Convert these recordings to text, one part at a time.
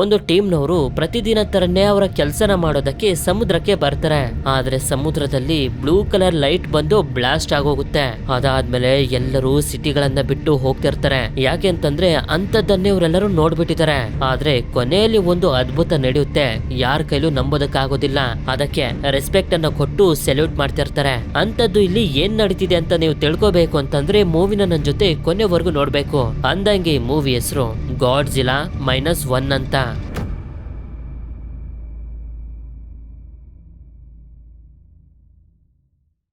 ಒಂದು ಟೀಮ್ನವರು ಪ್ರತಿದಿನ ತರನೇ ಅವರ ಕೆಲಸನ ಮಾಡೋದಕ್ಕೆ ಸಮುದ್ರಕ್ಕೆ ಬರ್ತಾರೆ. ಆದ್ರೆ ಸಮುದ್ರದಲ್ಲಿ ಬ್ಲೂ ಕಲರ್ ಲೈಟ್ ಬಂದು ಬ್ಲಾಸ್ಟ್ ಆಗೋಗುತ್ತೆ. ಅದಾದ್ಮೇಲೆ ಎಲ್ಲರೂ ಸಿಟಿಗಳನ್ನ ಬಿಟ್ಟು ಹೋಗ್ತಿರ್ತಾರೆ. ಯಾಕೆ ಅಂತಂದ್ರೆ ಅಂತದನ್ನೇ ಇವರೆಲ್ಲರೂ ನೋಡ್ಬಿಟ್ಟಿದ್ದಾರೆ. ಆದ್ರೆ ಕೊನೆಯಲ್ಲಿ ಒಂದು ಅದ್ಭುತ ನಡೆಯುತ್ತೆ, ಯಾರ ಕೈಲೂ ನಂಬೋದಕ್ಕಾಗೋದಿಲ್ಲ. ಅದಕ್ಕೆ ರೆಸ್ಪೆಕ್ಟ್ ಅನ್ನ ಕೊಟ್ಟು ಸೆಲ್ಯೂಟ್ ಮಾಡ್ತಿರ್ತಾರೆ. ಅಂತದ್ದು ಇಲ್ಲಿ ಏನ್ ನಡೀತಿದೆ ಅಂತ ನೀವು ತಿಳ್ಕೋಬೇಕು ಅಂತಂದ್ರೆ ಮೂವಿನ ನನ್ನ ಜೊತೆ ಕೊನೆವರೆಗೂ ನೋಡ್ಬೇಕು. ಅಂದಂಗೆ ಈ ಮೂವಿ ಹೆಸರು ಗಾಡ್ಜಿಲಾ -1 ಅಂತ.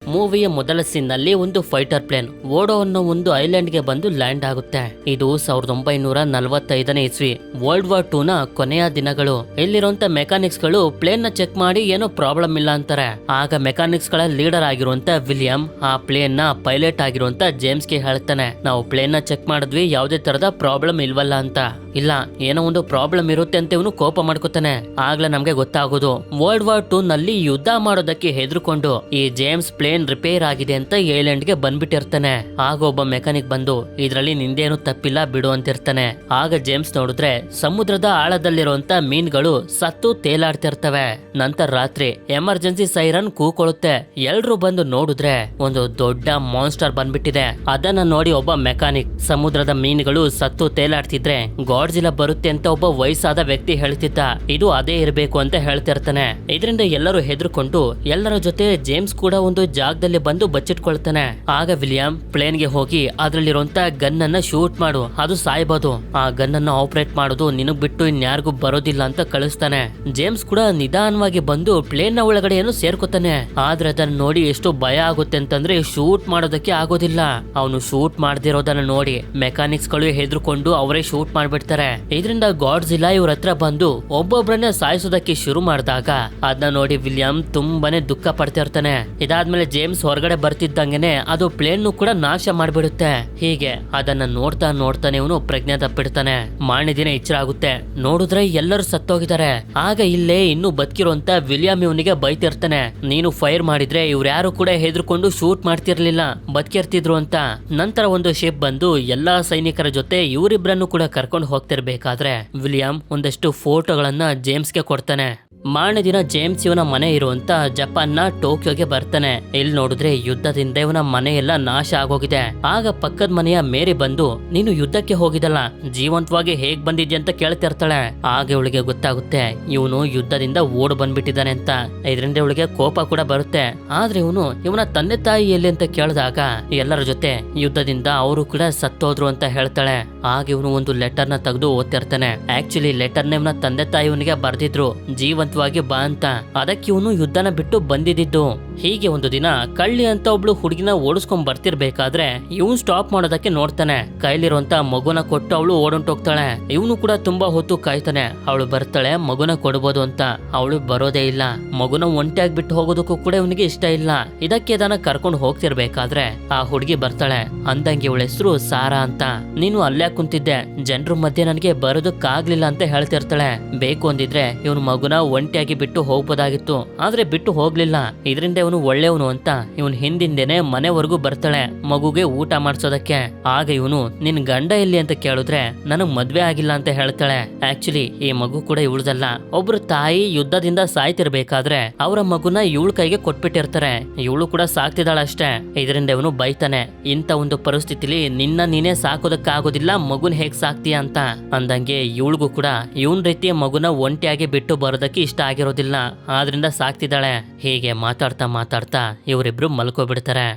ಮೂವಿಯ ಮೊದಲ ಸೀನ್ ನಲ್ಲಿ ಒಂದು ಫೈಟರ್ ಪ್ಲೇನ್ ಓಡೋ ಅನ್ನೋ ಒಂದು ಐಲ್ಯಾಂಡ್ ಗೆ ಬಂದು ಲ್ಯಾಂಡ್ ಆಗುತ್ತೆ. ಇದು 1945ನೇ ಇಸ್ವಿ, ವರ್ಲ್ಡ್ ವಾರ್ 2 ನ ಕೊನೆಯ ದಿನಗಳು. ಇಲ್ಲಿರುವಂತ ಮೆಕ್ಯಾನಿಕ್ಸ್ ಗಳು ಪ್ಲೇನ್ ನ ಚೆಕ್ ಮಾಡಿ ಏನೋ ಪ್ರಾಬ್ಲಮ್ ಇಲ್ಲ ಅಂತಾರೆ. ಆಗ ಮೆಕ್ಯಾನಿಕ್ಸ್ ಗಳ ಲೀಡರ್ ಆಗಿರುವಂತ ವಿಲಿಯಂ ಆ ಪ್ಲೇನ್ ನ ಪೈಲಟ್ ಆಗಿರುವಂತ ಜೇಮ್ಸ್ ಗೆ ಹೇಳ್ತಾನೆ, ನಾವು ಪ್ಲೇನ್ ನ ಚೆಕ್ ಮಾಡಿದ್ವಿ, ಯಾವುದೇ ತರದ ಪ್ರಾಬ್ಲಮ್ ಇಲ್ವಲ್ಲ ಅಂತ. ಇಲ್ಲ, ಏನೋ ಒಂದು ಪ್ರಾಬ್ಲಮ್ ಇರುತ್ತೆ ಅಂತ ಇವನು ಕೋಪ ಮಾಡ್ಕೋತಾನೆ. ಆಗ್ಲೇ ನಮ್ಗೆ ಗೊತ್ತಾಗೋದು ವರ್ಲ್ಡ್ ವಾರ್ 2 ನಲ್ಲಿ ಯುದ್ಧ ಮಾಡೋದಕ್ಕೆ ಹೆದರ್ಕೊಂಡು ಈ ಜೇಮ್ಸ್ ಪ್ಲೇನ್ ರಿಪೇರ್ ಆಗಿದೆ ಅಂತ ಐಲ್ಯಾಂಡ್ ಗೆ ಬಂದ್ಬಿಟ್ಟಿರ್ತಾನೆ. ಆಗ ಒಬ್ಬ ಮೆಕ್ಯಾನಿಕ್ ಬಂದು ಇದ್ರಲ್ಲಿ ನಿಂದೇನು ತಪ್ಪಿಲ್ಲ ಬಿಡು ಅಂತಿರ್ತಾನೆ. ಆಗ ಜೇಮ್ಸ್ ನೋಡಿದ್ರೆ ಸಮುದ್ರದ ಆಳದಲ್ಲಿರುವಂತ ಮೀನ್ಗಳು ಸತ್ತು ತೇಲಾಡ್ತಿರ್ತವೆ. ನಂತರ ರಾತ್ರಿ ಎಮರ್ಜೆನ್ಸಿ ಸೈರನ್ ಕೂಕೊಳ್ಳುತ್ತೆ. ಎಲ್ರು ಬಂದು ನೋಡಿದ್ರೆ ಒಂದು ದೊಡ್ಡ ಮಾನ್ಸ್ಟರ್ ಬಂದ್ಬಿಟ್ಟಿದೆ. ಅದನ್ನ ನೋಡಿ ಒಬ್ಬ ಮೆಕ್ಯಾನಿಕ್, ಸಮುದ್ರದ ಮೀನುಗಳು ಸತ್ತು ತೇಲಾಡ್ತಿದ್ರೆ ಗಾಡ್ಜಿಲಾ ಬರುತ್ತೆ ಅಂತ ಒಬ್ಬ ವಯಸ್ಸಾದ ವ್ಯಕ್ತಿ ಹೇಳ್ತಿದ್ದ, ಇದು ಅದೇ ಇರಬೇಕು ಅಂತ ಹೇಳ್ತಿರ್ತಾನೆ. ಇದರಿಂದ ಎಲ್ಲರೂ ಹೆದರ್ಕೊಂಡು ಎಲ್ಲರ ಜೊತೆ ಜೇಮ್ಸ್ ಕೂಡ ಒಂದು ಜಾಗದಲ್ಲಿ ಬಂದು ಬಚ್ಚಿಟ್ಕೊಳ್ತಾನೆ. ಆಗ ವಿಲಿಯಂ ಪ್ಲೇನ್ ಗೆ ಹೋಗಿ ಅದ್ರಲ್ಲಿರುವಂತ ಗನ್ ಅನ್ನ ಶೂಟ್ ಮಾಡು, ಅದು ಸಾಯ್ಬೋದು, ಆ ಗನ್ ಅನ್ನ ಆಪರೇಟ್ ಮಾಡೋದು ನಿನಗ್ ಬಿಟ್ಟು ಇನ್ಯಾರಿಗೂ ಬರೋದಿಲ್ಲ ಅಂತ ಕಳಿಸ್ತಾನೆ. ಜೇಮ್ಸ್ ಕೂಡ ನಿಧಾನವಾಗಿ ಬಂದು ಪ್ಲೇನ್ ನ ಒಳಗಡೆ ಏನು ಸೇರ್ಕೋತಾನೆ. ಆದ್ರೆ ಅದನ್ನ ನೋಡಿ ಎಷ್ಟು ಭಯ ಆಗುತ್ತೆ ಅಂತಂದ್ರೆ ಶೂಟ್ ಮಾಡೋದಕ್ಕೆ ಆಗೋದಿಲ್ಲ. ಅವನು ಶೂಟ್ ಮಾಡದಿರೋದನ್ನ ನೋಡಿ ಮೆಕ್ಯಾನಿಕ್ಸ್ ಗಳು ಹೆದರ್ಕೊಂಡು ಅವರೇ ಶೂಟ್ ಮಾಡ್ಬಿಡ್ತಾರೆ. ಇದರಿಂದ ಗಾಡ್ಜಿಲಾ ಇವ್ರ ಹತ್ರ ಬಂದು ಒಬ್ಬೊಬ್ಬರನ್ನ ಸಾಯಿಸೋದಕ್ಕೆ ಶುರು ಮಾಡಿದಾಗ ಅದನ್ನ ನೋಡಿ ವಿಲಿಯಂ ತುಂಬಾನೇ ದುಃಖ ಪಡ್ತಿರ್ತಾನೆ. ಇದಾದ್ಮೇಲೆ ಜೇಮ್ಸ್ ಹೊರಗಡೆ ಬರ್ತಿದ್ದಂಗೆನೆ ಅದು ಪ್ಲೇನ್ ಕೂಡ ನಾಶ ಮಾಡ್ಬಿಡುತ್ತೆ. ಹೀಗೆ ಅದನ್ನ ನೋಡ್ತಾನೆ ಇವನು ಪ್ರಜ್ಞೆ ತಪ್ಪಿಡ್ತಾನೆ. ಮಾರನೇ ದಿನ ಎಚ್ಚರ ಆಗುತ್ತೆ, ನೋಡಿದ್ರೆ ಎಲ್ಲರೂ ಸತ್ತೋಗಿದ್ದಾರೆ. ಆಗ ಇಲ್ಲೇ ಇನ್ನು ಬದುಕಿರುವಂತ ವಿಲಿಯಂ ಇವನಿಗೆ ಬೈತಿರ್ತಾನೆ, ನೀನು ಫೈರ್ ಮಾಡಿದ್ರೆ ಇವ್ರು ಯಾರು ಕೂಡ ಹೆದರ್ಕೊಂಡು ಶೂಟ್ ಮಾಡ್ತಿರ್ಲಿಲ್ಲ, ಬದುಕಿರ್ತಿದ್ರು ಅಂತ. ನಂತರ ಒಂದು ಶಿಪ್ ಬಂದು ಎಲ್ಲಾ ಸೈನಿಕರ ಜೊತೆ ಇವರಿಬ್ಬರನ್ನು ಕೂಡ ಕರ್ಕೊಂಡು ಹೋಗ್ತಿರ್ಬೇಕಾದ್ರೆ ವಿಲಿಯಂ ಒಂದಷ್ಟು ಫೋಟೋಗಳನ್ನ ಜೇಮ್ಸ್ಗೆ ಕೊಡ್ತಾನೆ. ಮಾರನೇ ದಿನ ಜೇಮ್ಸ್ ಇವನ ಮನೆ ಇರುವಂತ ಜಪಾನ್ನ ಟೋಕಿಯೋಗೆ ಬರ್ತಾನೆ. ಇಲ್ಲಿ ನೋಡಿದ್ರೆ ಯುದ್ಧದಿಂದ ಇವನ ಮನೆ ಎಲ್ಲ ನಾಶ ಆಗೋಗಿದೆ. ಆಗ ಪಕ್ಕದ ಮನೆಯ ಮೇರಿ ಬಂದು, ನೀನು ಯುದ್ಧಕ್ಕೆ ಹೋಗಿದಲ್ಲ, ಜೀವಂತವಾಗಿ ಹೇಗ್ ಬಂದಿದ್ಯ ಅಂತ ಕೇಳ್ತಿರ್ತಾಳೆ. ಆಗ ಇವಳಿಗೆ ಗೊತ್ತಾಗುತ್ತೆ ಇವನು ಯುದ್ಧದಿಂದ ಓಡ್ ಬಂದ್ಬಿಟ್ಟಿದ್ದಾನೆ ಅಂತ. ಇದರಿಂದ ಇವಳಿಗೆ ಕೋಪ ಕೂಡ ಬರುತ್ತೆ. ಆದ್ರೆ ಇವನ ತಂದೆ ತಾಯಿ ಎಲ್ಲಿ ಅಂತ ಕೇಳಿದಾಗ ಎಲ್ಲರ ಜೊತೆ ಯುದ್ಧದಿಂದ ಅವರು ಕೂಡ ಸತ್ತೋದ್ರು ಅಂತ ಹೇಳ್ತಾಳೆ. ಆಗ ಇವನು ಒಂದು ಲೆಟರ್ ನ ತೆಗೆದು ಓದ್ತಿರ್ತಾನೆ. ಆಕ್ಚುಲಿ ಲೆಟರ್ ನ ಇವನ ತಂದೆ ತಾಯಿ ಇವನಿಗೆ ಬರ್ದಿದ್ರು, ಜೀವಂತವಾಗಿ ಬಾ ಅಂತ. ಅದಕ್ಕೆ ಇವನು ಯುದ್ಧನ ಬಿಟ್ಟು ಬಂದಿದ್ದು. ಹೀಗೆ ಒಂದು ದಿನ ಕಳ್ಳಿ ಅಂತ ಒಬ್ಳು ಹುಡುಗಿನ ಓಡಿಸ್ಕೊಂಡ್ ಬರ್ತಿರ್ಬೇಕಾದ್ರೆ ಇವನು ಸ್ಟಾಪ್ ಮಾಡೋದಕ್ಕೆ ನೋಡ್ತಾನೆ. ಕೈಲಿರುವಂತ ಮಗುನ ಕೊಟ್ಟು ಅವಳು ಓಡೊಂಟೋಗ್ತಾಳೆ. ಇವನು ಕೂಡ ತುಂಬಾ ಹೊತ್ತು ಕಾಯ್ತಾನೆ, ಅವಳು ಬರ್ತಾಳೆ ಮಗುನ ಕೊಡ್ಬೋದು ಅಂತ. ಅವಳು ಬರೋದೇ ಇಲ್ಲ. ಮಗುನ ಒಂಟಿಯಾಗಿ ಬಿಟ್ಟು ಹೋಗೋದಕ್ಕೂ ಕೂಡ ಇವನಿಗೆ ಇಷ್ಟ ಇಲ್ಲ. ಇದಕ್ಕೆ ಅದನ್ನ ಕರ್ಕೊಂಡು ಹೋಗ್ತಿರ್ಬೇಕಾದ್ರೆ ಆ ಹುಡುಗಿ ಬರ್ತಾಳೆ. ಅಂದಂಗೆ ಇವಳ ಹೆಸರು ಸಾರಾ ಅಂತ. ನೀನು ಅಲ್ಲೇ ಕುಂತಿದ್ದೆ, ಜನರ ಮಧ್ಯೆ ನನಗೆ ಬರೋದಕ್ಕಾಗ್ಲಿಲ್ಲ ಅಂತ ಹೇಳ್ತಿರ್ತಾಳೆ. ಬೇಕು ಅಂದಿದ್ರೆ ಇವನು ಮಗುನ ಒಂಟಿಯಾಗಿ ಬಿಟ್ಟು ಹೋಗ್ಬೋದಾಗಿತ್ತು, ಆದ್ರೆ ಬಿಟ್ಟು ಹೋಗ್ಲಿಲ್ಲ. ಇದರಿಂದ ಇವನು ಒಳ್ಳೆಯವನು ಅಂತ ಇವನ್ ಹಿಂದಿಂದೇನೆ ಮನೆವರೆಗೂ ಬರ್ತಾಳೆ ಮಗುಗೆ ಊಟ ಮಾಡ್ಸೋದಕ್ಕೆ. ಆಗ ಇವನು ನಿನ್ ಗಂಡ ಎಲ್ಲಿ ಅಂತ ಕೇಳಿದ್ರೆ ನನಗ್ ಮದ್ವೆ ಆಗಿಲ್ಲ ಅಂತ ಹೇಳ್ತಾಳೆ. ಆಕ್ಚುಲಿ ಈ ಮಗು ಕೂಡ ಇವಳದಲ್ಲ. ಒಬ್ರು ತಾಯಿ ಯುದ್ಧದಿಂದ ಸಾಯ್ತಿರ್ಬೇಕಾದ್ರೆ ಅವರ ಮಗುನ ಇವಳ ಕೈಗೆ ಕೊಟ್ಬಿಟ್ಟಿರ್ತಾರೆ. ಇವಳು ಕೂಡ ಸಾಕ್ತಿದ್ದಾಳ ಅಷ್ಟೇ. ಇದರಿಂದ ಇವನು ಬೈತಾನೆ, ಇಂತ ಒಂದು ಪರಿಸ್ಥಿತಿಲಿ ನಿನ್ನ ನೀನೇ ಸಾಕೋದಕ್ಕಾಗೋದಿಲ್ಲ, ಮಗುನ್ ಹೇಗ್ ಸಾಕ್ತೀಯ ಅಂತ. ಅಂದಂಗೆ ಇವಳಿಗೂ ಕೂಡ ಇವನ್ ರೀತಿಯ ಮಗುನ ಒಂಟಿಯಾಗಿ ಬಿಟ್ಟು ಬರೋದಕ್ಕೆ ಇಷ್ಟ ಆಗಿರೋದಿಲ್ಲ, ಆದ್ರಿಂದ ಸಾಕ್ತಿದ್ದಾಳೆ. ಹೀಗೆ ಮಾತಾಡ್ತಾ ಇವರಿಬ್ರು ಮಲ್ಕೋಬಿಡ್ತಾರೆ.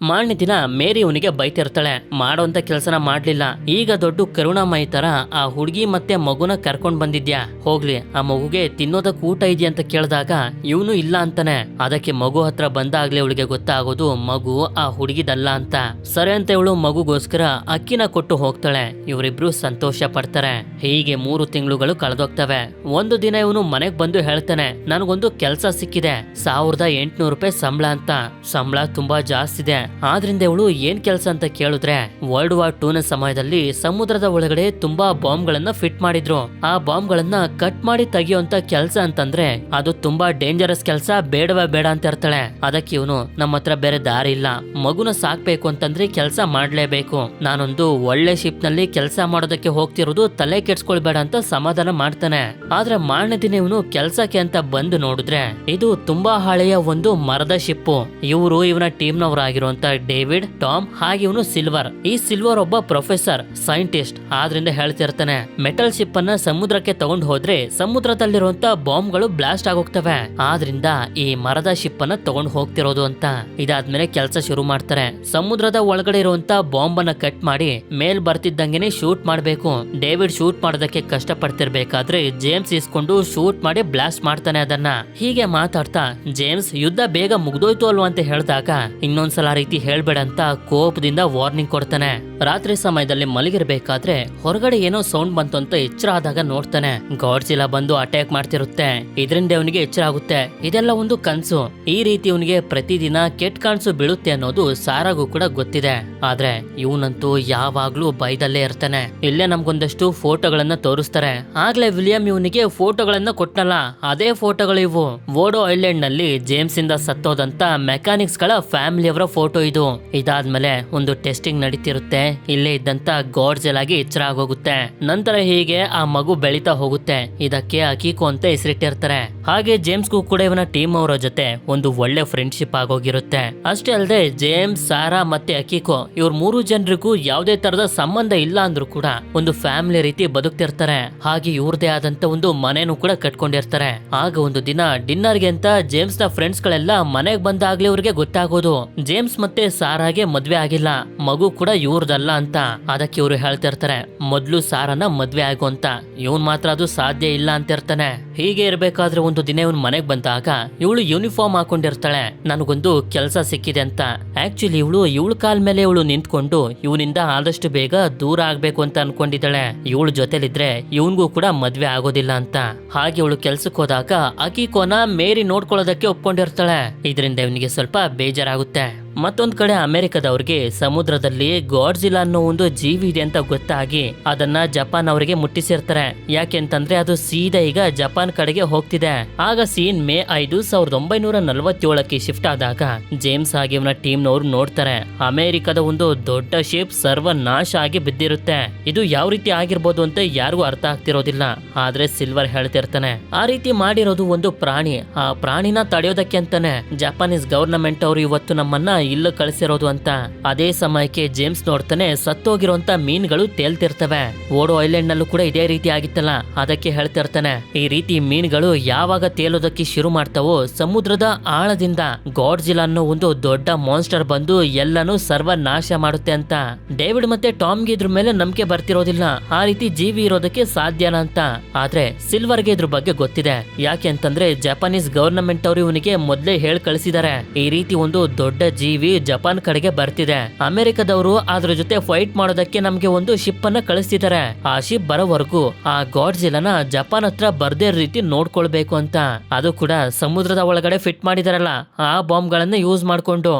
ಮಾರನೇ ದಿನ ಮೇರಿ ಇವನಿಗೆ ಬೈತಿರ್ತಾಳೆ, ಮಾಡೋಂತ ಕೆಲಸನ ಮಾಡ್ಲಿಲ್ಲ, ಈಗ ದೊಡ್ಡ ಕರುಣಾಮಯಿ ತರ ಆ ಹುಡುಗಿ ಮತ್ತೆ ಮಗುನ ಕರ್ಕೊಂಡ್ ಬಂದಿದ್ಯಾ, ಹೋಗ್ಲಿ ಆ ಮಗುಗೆ ತಿನ್ನೋದಕ್ ಊಟ ಇದೆಯಾ ಅಂತ ಕೇಳಿದಾಗ ಇವನು ಇಲ್ಲ ಅಂತಾನೆ. ಅದಕ್ಕೆ ಮಗು ಹತ್ರ ಬಂದಾಗ್ಲೇ ಇವಳಿಗೆ ಗೊತ್ತಾಗೋದು ಮಗು ಆ ಹುಡುಗಿದಲ್ಲ ಅಂತ. ಸರಿ ಅಂತ ಇವಳು ಮಗುಗೋಸ್ಕರ ಅಕ್ಕಿನ ಕೊಟ್ಟು ಹೋಗ್ತಾಳೆ. ಇವರಿಬ್ರು ಸಂತೋಷ ಪಡ್ತಾರೆ. ಹೀಗೆ 3 ತಿಂಗಳುಗಳು ಕಳೆದೋಗ್ತವೆ. ಒಂದು ದಿನ ಇವನು ಮನೆಗ್ ಬಂದು ಹೇಳ್ತಾನೆ, ನನಗೊಂದು ಕೆಲ್ಸ ಸಿಕ್ಕಿದೆ, 1800 ರೂಪಾಯಿ ಸಂಬಳ ಅಂತ. ಸಂಬಳ ತುಂಬಾ ಜಾಸ್ತಿ ಇದೆ, ಆದ್ರಿಂದ ಇವಳು ಏನ್ ಕೆಲಸ ಅಂತ ಕೇಳಿದ್ರೆ ವರ್ಲ್ಡ್ ವಾರ್ 2 ನ ಸಮಯದಲ್ಲಿ ಸಮುದ್ರದ ಒಳಗಡೆ ತುಂಬಾ ಬಾಂಬ್ ಗಳನ್ನ ಫಿಟ್ ಮಾಡಿದ್ರು. ಆ ಬಾಂಬ್ ಗಳನ್ನ ಕಟ್ ಮಾಡಿ ತೆಗಿಯುವಂತ ಕೆಲಸ ಅಂತಂದ್ರೆ ಅದು ತುಂಬಾ ಡೇಂಜರಸ್ ಕೆಲಸ, ಬೇಡವೇ ಬೇಡ ಅಂತ ಇರ್ತಾಳೆ. ಅದಕ್ಕೆ ಇವನು ನಮ್ಮ ಹತ್ರ ಬೇರೆ ದಾರಿ ಇಲ್ಲ, ಮಗುನ ಸಾಕ್ಬೇಕು ಅಂತಂದ್ರೆ ಕೆಲಸ ಮಾಡ್ಲೇಬೇಕು, ನಾನೊಂದು ಒಳ್ಳೆ ಶಿಪ್ ನಲ್ಲಿ ಕೆಲಸ ಮಾಡೋದಕ್ಕೆ ಹೋಗ್ತಿರೋದು, ತಲೆ ಕೆಡ್ಸ್ಕೊಳ್ಬೇಡ ಅಂತ ಸಮಾಧಾನ ಮಾಡ್ತಾನೆ. ಆದ್ರೆ ಮಾರನೇ ದಿನ ಇವನು ಕೆಲ್ಸಕ್ಕೆ ಅಂತ ಬಂದು ನೋಡಿದ್ರೆ ಇದು ತುಂಬಾ ಹಳೆಯ ಒಂದು ಮರದ ಶಿಪ್. ಇವರು ಇವನ ಟೀಮ್ ನವರಾಗಿರುವಂತ ಡೇವಿಡ್, ಟಾಮ್ ಹಾಗೆ ಇವನು ಸಿಲ್ವರ್. ಈ ಸಿಲ್ವರ್ ಒಬ್ಬ ಪ್ರೊಫೆಸರ್ ಸೈಂಟಿಸ್ಟ್, ಆದ್ರಿಂದ ಹೇಳ್ತಿರ್ತಾನೆ ಮೆಟಲ್ ಶಿಪ್ ಅನ್ನ ಸಮುದ್ರಕ್ಕೆ ತಗೊಂಡು ಹೋದ್ರೆ ಸಮುದ್ರದಲ್ಲಿರುವಂತ ಬಾಂಬ್ ಗಳು ಬ್ಲಾಸ್ಟ್ ಆಗೋಗ್ತವೆ, ಆದ್ರಿಂದ ಈ ಮರದ ಶಿಪ್ ಅನ್ನ ತಗೊಂಡು ಹೋಗ್ತಿರೋದು ಅಂತ. ಇದಾದ್ಮೇಲೆ ಕೆಲಸ ಶುರು ಮಾಡ್ತಾರೆ. ಸಮುದ್ರದ ಒಳಗಡೆ ಇರುವಂತ ಬಾಂಬ್ ಅನ್ನ ಕಟ್ ಮಾಡಿ ಮೇಲ್ ಬರ್ತಿದ್ದಂಗೆನೆ ಶೂಟ್ ಮಾಡ್ಬೇಕು. ಡೇವಿಡ್ ಶೂಟ್ ಮಾಡೋದಕ್ಕೆ ಕಷ್ಟ ಪಡ್ತಿರ್ಬೇಕಾದ್ರೆ ಜೇಮ್ಸ್ ಇಸ್ಕೊಂಡು ಶೂಟ್ ಮಾಡಿ ಬ್ಲಾಸ್ಟ್ ಮಾಡ್ತಾನೆ ಅದನ್ನ. ಹೀಗೆ ಮಾತಾಡ್ತಾ ಜೇಮ್ಸ್ ಯುದ್ಧ ಬೇಗ ಮುಗ್ದೋಯ್ತು ಅಲ್ವಾ ಅಂತ ಹೇಳಿದಾಗ ಇನ್ನೊಂದ್ಸಲ ರೀತಿ ಹೇಳ್ಬೇಡ ಅಂತ ಕೋಪದಿಂದ ವಾರ್ನಿಂಗ್ ಕೊಡ್ತಾನೆ. ರಾತ್ರಿ ಸಮಯದಲ್ಲಿ ಮಲಗಿರ್ಬೇಕಾದ್ರೆ ಹೊರಗಡೆ ಏನೋ ಸೌಂಡ್ ಬಂತು ಅಂತ ಎಚ್ಚರ ಆದಾಗ ನೋಡ್ತಾನೆ ಗಾಡ್ಜಿಲಾ ಬಂದು ಅಟ್ಯಾಕ್ ಮಾಡ್ತಿರುತ್ತೆ. ಇದರಿಂದ ಅವನಿಗೆ ಎಚ್ಚರ ಆಗುತ್ತೆ, ಇದೆಲ್ಲ ಒಂದು ಕನ್ಸು. ಈ ರೀತಿ ಅವನಿಗೆ ಪ್ರತಿದಿನ ಕೆಟ್ಟ ಕಾಣಿಸು ಬೀಳುತ್ತೆ ಅನ್ನೋದು ಸಾರಾಗೂ ಕೂಡ ಗೊತ್ತಿದೆ. ಆದ್ರೆ ಇವನಂತೂ ಯಾವಾಗ್ಲೂ ಭಯದಲ್ಲೇ ಇರ್ತಾನೆ. ಇಲ್ಲೇ ನಮ್ಗೊಂದಷ್ಟು ಫೋಟೋಗಳನ್ನ ತೋರಿಸ್ತಾರೆ. ಆಗ್ಲೇ ವಿಲಿಯಂ ಇವನಿಗೆ ಫೋಟೋಗಳನ್ನ ಕೊಟ್ಟನಲ್ಲ, ಅದೇ ಫೋಟೋಗಳು ಇವು. ವೋಡೋ ಐಲ್ಯಾಂಡ್ ನಲ್ಲಿ ಜೇಮ್ಸ್ ಇಂದ ಸತ್ತೋದಂತ ಮೆಕ್ಯಾನಿಕ್ಸ್ ಗಳ ಫ್ಯಾಮಿಲಿಯವರ ಫೋಟೋ ಇದು. ಇದಾದ್ಮೇಲೆ ಒಂದು ಟೆಸ್ಟಿಂಗ್ ನಡೀತಿರುತ್ತೆ. ಇಲ್ಲೇ ಇದ್ದಂತ ಗಾಡ್ಜಿಲಾಗೆ ಎಚ್ಚರ ಆಗೋಗುತ್ತೆ. ನಂತರ ಹೀಗೆ ಆ ಮಗು ಬೆಳೀತಾ ಹೋಗುತ್ತೆ. ಇದಕ್ಕೆ ಅಕೀಕೋ ಅಂತ ಹೆಸರಿಟ್ಟಿರ್ತಾರೆ. ಹಾಗೆ ಜೇಮ್ಸ್ಗೂ ಕೂಡ ಇವನ ಟೀಮ್ ಅವರ ಜೊತೆ ಒಂದು ಒಳ್ಳೆ ಫ್ರೆಂಡ್ಶಿಪ್ ಆಗೋಗಿರುತ್ತೆ. ಅಷ್ಟೇ ಅಲ್ಲದೆ ಜೇಮ್ಸ್, ಸಾರಾ ಮತ್ತೆ ಅಕೀಕೋ ಇವ್ರ 3 ಜನರಿಗೂ ಯಾವುದೇ ತರದ ಸಂಬಂಧ ಇಲ್ಲ ಅಂದ್ರೂ ಕೂಡ ಒಂದು ಫ್ಯಾಮಿಲಿ ರೀತಿ ಬದುಕ್ತಿರ್ತಾರೆ. ಹಾಗೆ ಇವ್ರದೇ ಆದಂತ ಒಂದು ಮನೆನೂ ಕೂಡ ಕಟ್ಕೊಂಡಿರ್ತಾರೆ. ಆಗ ಒಂದು ದಿನ ಡಿನ್ನರ್ಗೆ ಅಂತ ಜೇಮ್ಸ್ ನ ಫ್ರೆಂಡ್ಸ್ ಗಳೆಲ್ಲ ಮನೆಗೆ ಬಂದಾಗ್ಲೇ ಇವ್ರಿಗೆ ಗೊತ್ತಾಗೋದು ಜೇಮ್ಸ್ ಮತ್ತೆ ಸಾರಾಗೆ ಮದ್ವೆ ಆಗಿಲ್ಲ, ಮಗು ಕೂಡ ಇವ್ರದಲ್ಲ ಅಂತ. ಅದಕ್ಕೆ ಇವ್ರು ಹೇಳ್ತಿರ್ತಾರೆ ಮೊದ್ಲು ಸಾರನ ಮದ್ವೆ ಆಗು ಅಂತ. ಇವನ್ ಮಾತ್ರ ಅದು ಸಾಧ್ಯ ಇಲ್ಲ ಅಂತ ಇರ್ತಾನೆ. ಹೀಗೆ ಇರ್ಬೇಕಾದ್ರೆ ಒಂದು ದಿನ ಇವನ್ ಮನೆಗ್ ಬಂದಾಗ ಇವಳು ಯೂನಿಫಾರ್ಮ್ ಹಾಕೊಂಡಿರ್ತಾಳೆ. ನನಗೊಂದು ಕೆಲಸ ಸಿಕ್ಕಿದೆ ಅಂತ. ಆಕ್ಚುಲಿ ಇವಳು ಕಾಲ್ ಮೇಲೆ ಇವಳು ನಿಂತ್ಕೊಂಡು ಇವನಿಂದ ಆದಷ್ಟು ಬೇಗ ದೂರ ಆಗ್ಬೇಕು ಅಂತ ಅನ್ಕೊಂಡಿದ್ದಾಳೆ. ಇವಳು ಜೊತೆಲಿದ್ರೆ ಇವನ್ಗೂ ಕೂಡ ಮದ್ವೆ ಆಗೋದಿಲ್ಲ ಅಂತ. ಹಾಗೆ ಇವಳು ಕೆಲ್ಸಕ್ಕೆ ಹೋದಾಗ ಅಕೀಕೋನ ಮೇರಿ ನೋಡ್ಕೊಳ್ಳೋದಕ್ಕೆ ಒಪ್ಕೊಂಡಿರ್ತಾಳೆ. ಇದರಿಂದ ಇವನಿಗೆ ಸ್ವಲ್ಪ ಬೇಜಾರಾಗುತ್ತೆ. ಮತ್ತೊಂದ್ ಕಡೆ ಅಮೆರಿಕದವ್ರಿಗೆ ಸಮುದ್ರದಲ್ಲಿ ಗಾಡ್ಜಿಲಾ ಅನ್ನೋ ಒಂದು ಜೀವಿ ಇದೆ ಅಂತ ಗೊತ್ತಾಗಿ ಅದನ್ನ ಜಪಾನ್ ಅವರಿಗೆ ಮುಟ್ಟಿಸಿರ್ತಾರೆ. ಯಾಕೆಂತಂದ್ರೆ ಅದು ಸೀದಾ ಈಗ ಜಪಾನ್ ಕಡೆಗೆ ಹೋಗ್ತಿದೆ. ಆಗ ಸೀನ್ ಮೇ 5, 1947ಕ್ಕೆ ಶಿಫ್ಟ್ ಆದಾಗ ಜೇಮ್ಸ್ ಹಾಗೆ ಇವನ ಟೀಮ್ ನವರು ನೋಡ್ತಾರೆ ಅಮೆರಿಕದ ಒಂದು ದೊಡ್ಡ ಶಿಪ್ ಸರ್ವನಾಶ ಆಗಿ ಬಿದ್ದಿರುತ್ತೆ. ಇದು ಯಾವ ರೀತಿ ಆಗಿರ್ಬೋದು ಅಂತ ಯಾರಿಗೂ ಅರ್ಥ ಆಗ್ತಿರೋದಿಲ್ಲ. ಆದ್ರೆ ಸಿಲ್ವರ್ ಹೇಳ್ತಿರ್ತಾನೆ ಆ ರೀತಿ ಮಾಡಿರೋದು ಒಂದು ಪ್ರಾಣಿ, ಆ ಪ್ರಾಣಿನ ತಡೆಯೋದಕ್ಕೆ ಅಂತಾನೆ ಜಪಾನೀಸ್ ಗವರ್ನಮೆಂಟ್ ಅವರು ಇವತ್ತು ನಮ್ಮನ್ನ ಇಲ್ಲ ಕಳಿಸಿರೋದು ಅಂತ. ಅದೇ ಸಮಯಕ್ಕೆ ಜೇಮ್ಸ್ ನೋಡ್ತಾನೆ ಸತ್ತೋಗಿರುವಂತ ಮೀನುಗಳು ತೇಲ್ತಿರ್ತವೆ. ಓಡೋ ಐಲ್ಯಾಂಡ್ ನಲ್ಲೂ ಕೂಡ ಇದೇ ರೀತಿ ಆಗಿತ್ತಲ್ಲ, ಅದಕ್ಕೆ ಹೇಳ್ತಿರ್ತಾನೆ ಈ ರೀತಿ ಮೀನುಗಳು ಯಾವಾಗ ತೇಲೋದಕ್ಕೆ ಶುರು ಮಾಡ್ತಾವೋ ಸಮುದ್ರದ ಆಳದಿಂದ ಗಾಡ್ಜಿಲಾ ಅನ್ನೋ ಒಂದು ದೊಡ್ಡ ಮಾನ್ಸ್ಟರ್ ಬಂದು ಎಲ್ಲಾನು ಸರ್ವನಾಶ ಮಾಡುತ್ತೆ ಅಂತ. ಡೇವಿಡ್ ಮತ್ತೆ ಟಾಮ್ಗೆ ಇದ್ರ ಮೇಲೆ ನಂಬಿಕೆ ಬರ್ತಿರೋದಿಲ್ಲ, ಆ ರೀತಿ ಜೀವಿ ಇರೋದಕ್ಕೆ ಸಾಧ್ಯನಾ ಅಂತ. ಆದ್ರೆ ಸಿಲ್ವರ್ಗೆ ಇದ್ರ ಬಗ್ಗೆ ಗೊತ್ತಿದೆ. ಯಾಕೆ ಅಂತಂದ್ರೆ ಜಪಾನೀಸ್ ಗವರ್ನಮೆಂಟ್ ಅವರು ಇವನಿಗೆ ಮೊದ್ಲೇ ಹೇಳಿ ಕಳಿಸಿದ್ದಾರೆ ಈ ರೀತಿ ಒಂದು ದೊಡ್ಡ ಜೀವಿ ಜಪಾನ್ ಕಡೆಗೆ ಬರ್ತಿದೆ. ಅಮೆರಿಕದವರು ಅದ್ರ ಜೊತೆ ಫೈಟ್ ಮಾಡೋದಕ್ಕೆ ನಮ್ಗೆ ಒಂದು ಶಿಪ್ ಅನ್ನ ಕಳಿಸ್ತಿದ್ದಾರೆ. ಆ ಶಿಪ್ ಬರೋವರೆಗೂ ಆ ಗಾಡ್ಜಿಲಾನ ಜಪಾನ್ ಹತ್ರ ಬರ್ದೇ ರೀತಿ ನೋಡ್ಕೊಳ್ಬೇಕು ಅಂತ. ಅದು ಕೂಡ ಸಮುದ್ರದ ಒಳಗಡೆ ಫಿಟ್ ಮಾಡಿದಾರಲ್ಲ ಆ ಬಾಂಬ್ ಗಳನ್ನ ಯೂಸ್ ಮಾಡ್ಕೊಂಡು.